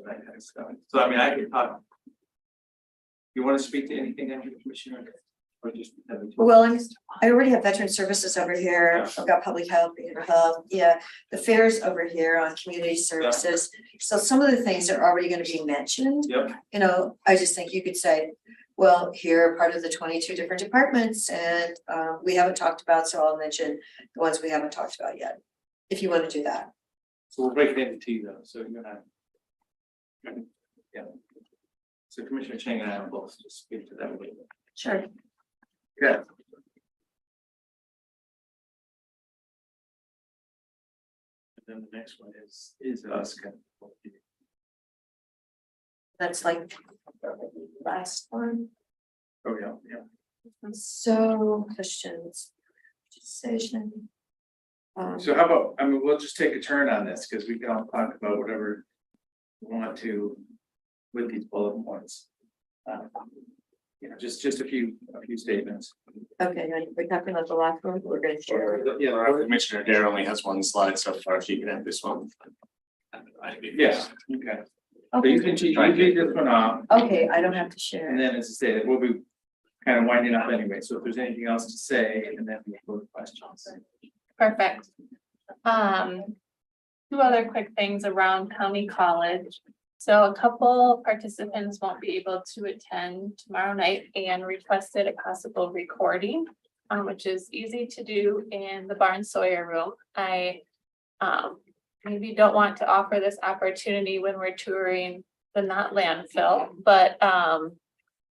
That kind of stuff. So I mean, I can talk. You want to speak to anything, Commissioner? Or just have it? Well, I already have veteran services over here. I've got public health, behavioral health, yeah, the fairs over here on community services. So some of the things are already gonna be mentioned. Yep. I just think you could say, well, here are part of the 22 different departments and we haven't talked about, so I'll mention the ones we haven't talked about yet. If you want to do that. So we'll break it into 2 though, so you're not. Yeah. So Commissioner Chang and I will both just speak to that a little bit. Sure. Okay. And then the next one is us. That's like the last one. Oh, yeah. So questions, decision. So how about, I mean, we'll just take a turn on this because we can all talk about whatever we want to with these bullet points. Just a few statements. Okay, we're talking about the last one, we're gonna share. Yeah, Commissioner Dare only has one slide so far, if you can have this one. yeah, okay. So you can read this one off, Okay, I don't have to share. and then as I say, we'll be kind of winding up anyway. So if there's anything else to say, and then we'll go to questions. Perfect. 2 other quick things around County College. So a couple participants won't be able to attend tomorrow night and requested a possible recording, which is easy to do in the Barn Sawyer room. I maybe don't want to offer this opportunity when we're touring the not landfill, but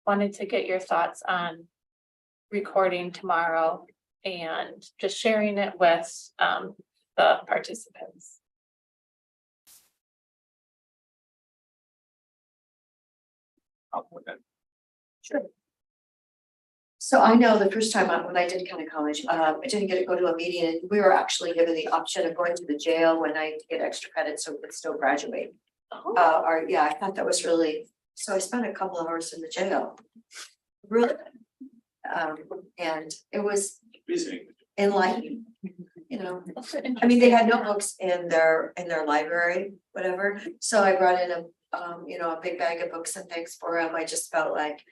wanted to get your thoughts on recording tomorrow and just sharing it with the participants. Sure. So I know the first time when I did County College, I didn't get to go to a meeting and we were actually given the option of going to the jail when I get extra credit so we could still graduate. Yeah, I thought that was really, so I spent a couple of hours in the jail. Really. And it was enlightening, I mean, they had notebooks in their library, whatever, so I brought in a big bag of books and things for them. I just felt like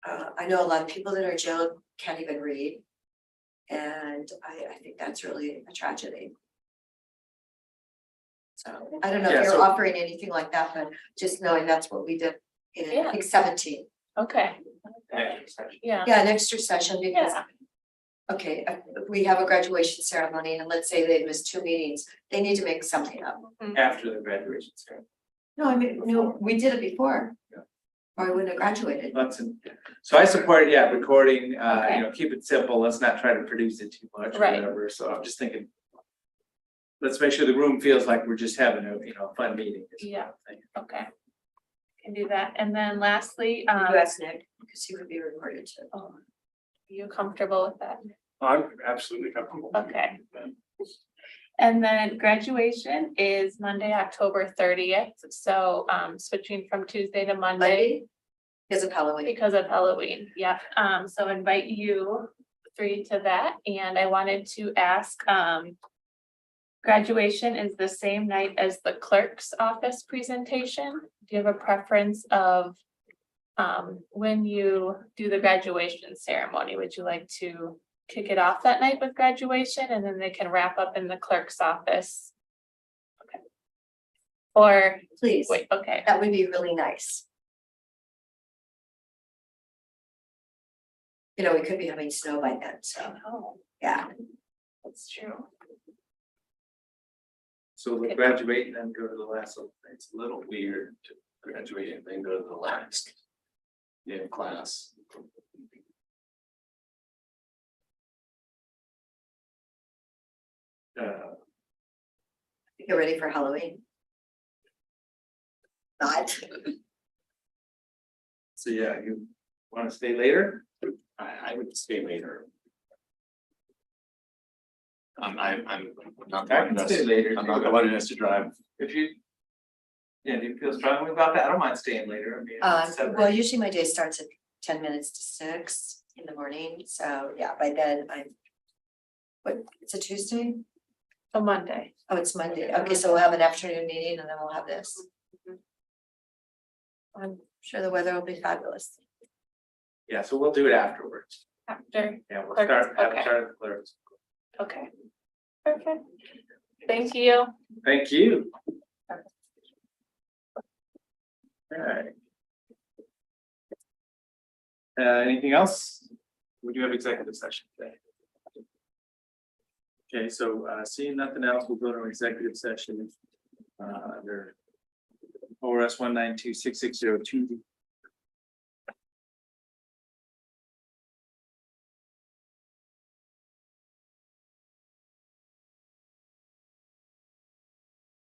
I know a lot of people that are jailed can't even read. And I think that's really a tragedy. So I don't know if you're offering anything like that, but just knowing that's what we did in I think 17. Okay. Yeah. Yeah, an extra session because. Okay, if we have a graduation ceremony and let's say they missed 2 meetings, they need to make something up. After the graduation ceremony. No, I mean, no, we did it before. Or I wouldn't have graduated. So I support, recording, keep it simple. Let's not try to produce it too much or Right. whatever. So I'm just thinking. Let's make sure the room feels like we're just having a fun meeting. Yeah. Okay. Can do that. And then lastly, You ask Nick, because he would be recorded too. are you comfortable with that? I'm absolutely comfortable. Okay. And then graduation is Monday, October 30th. So switching from Tuesday to Monday Because of Halloween. because of Halloween. Yeah. So invite you 3 to that. And I wanted to ask, graduation is the same night as the clerk's office presentation. Do you have a preference of when you do the graduation ceremony? Would you like to kick it off that night with graduation and then they can wrap up in the clerk's office? Okay. Or Please, wait, okay. that would be really nice. We could be having snow by then, so, Oh, yeah. that's true. So we'll graduate and then go to the last one. It's a little weird to graduate and then go to the last. Class. Get ready for Halloween. Not. So yeah, you want to stay later? I would stay later. I'm not I the one can that's, stay later. I'm not the one who has to drive. If you. Yeah, do you feel strongly about that? I don't mind staying later. I mean, it's seven. Well, usually my day starts at 10 minutes to 6 in the morning, so yeah, by then I'm. What, it's a Tuesday? A Monday. Oh, it's Monday. Okay, so we'll have an afternoon meeting and then we'll have this. I'm sure the weather will be fabulous. Yeah, so we'll do it afterwards. After, Yeah, we'll Clerks, start, have okay. start the clerks. okay. Okay. Thank you. Thank you. Alright. Anything else? We do have executive session today. Okay, so seeing nothing else, we'll go to executive session. Under ORS 1926602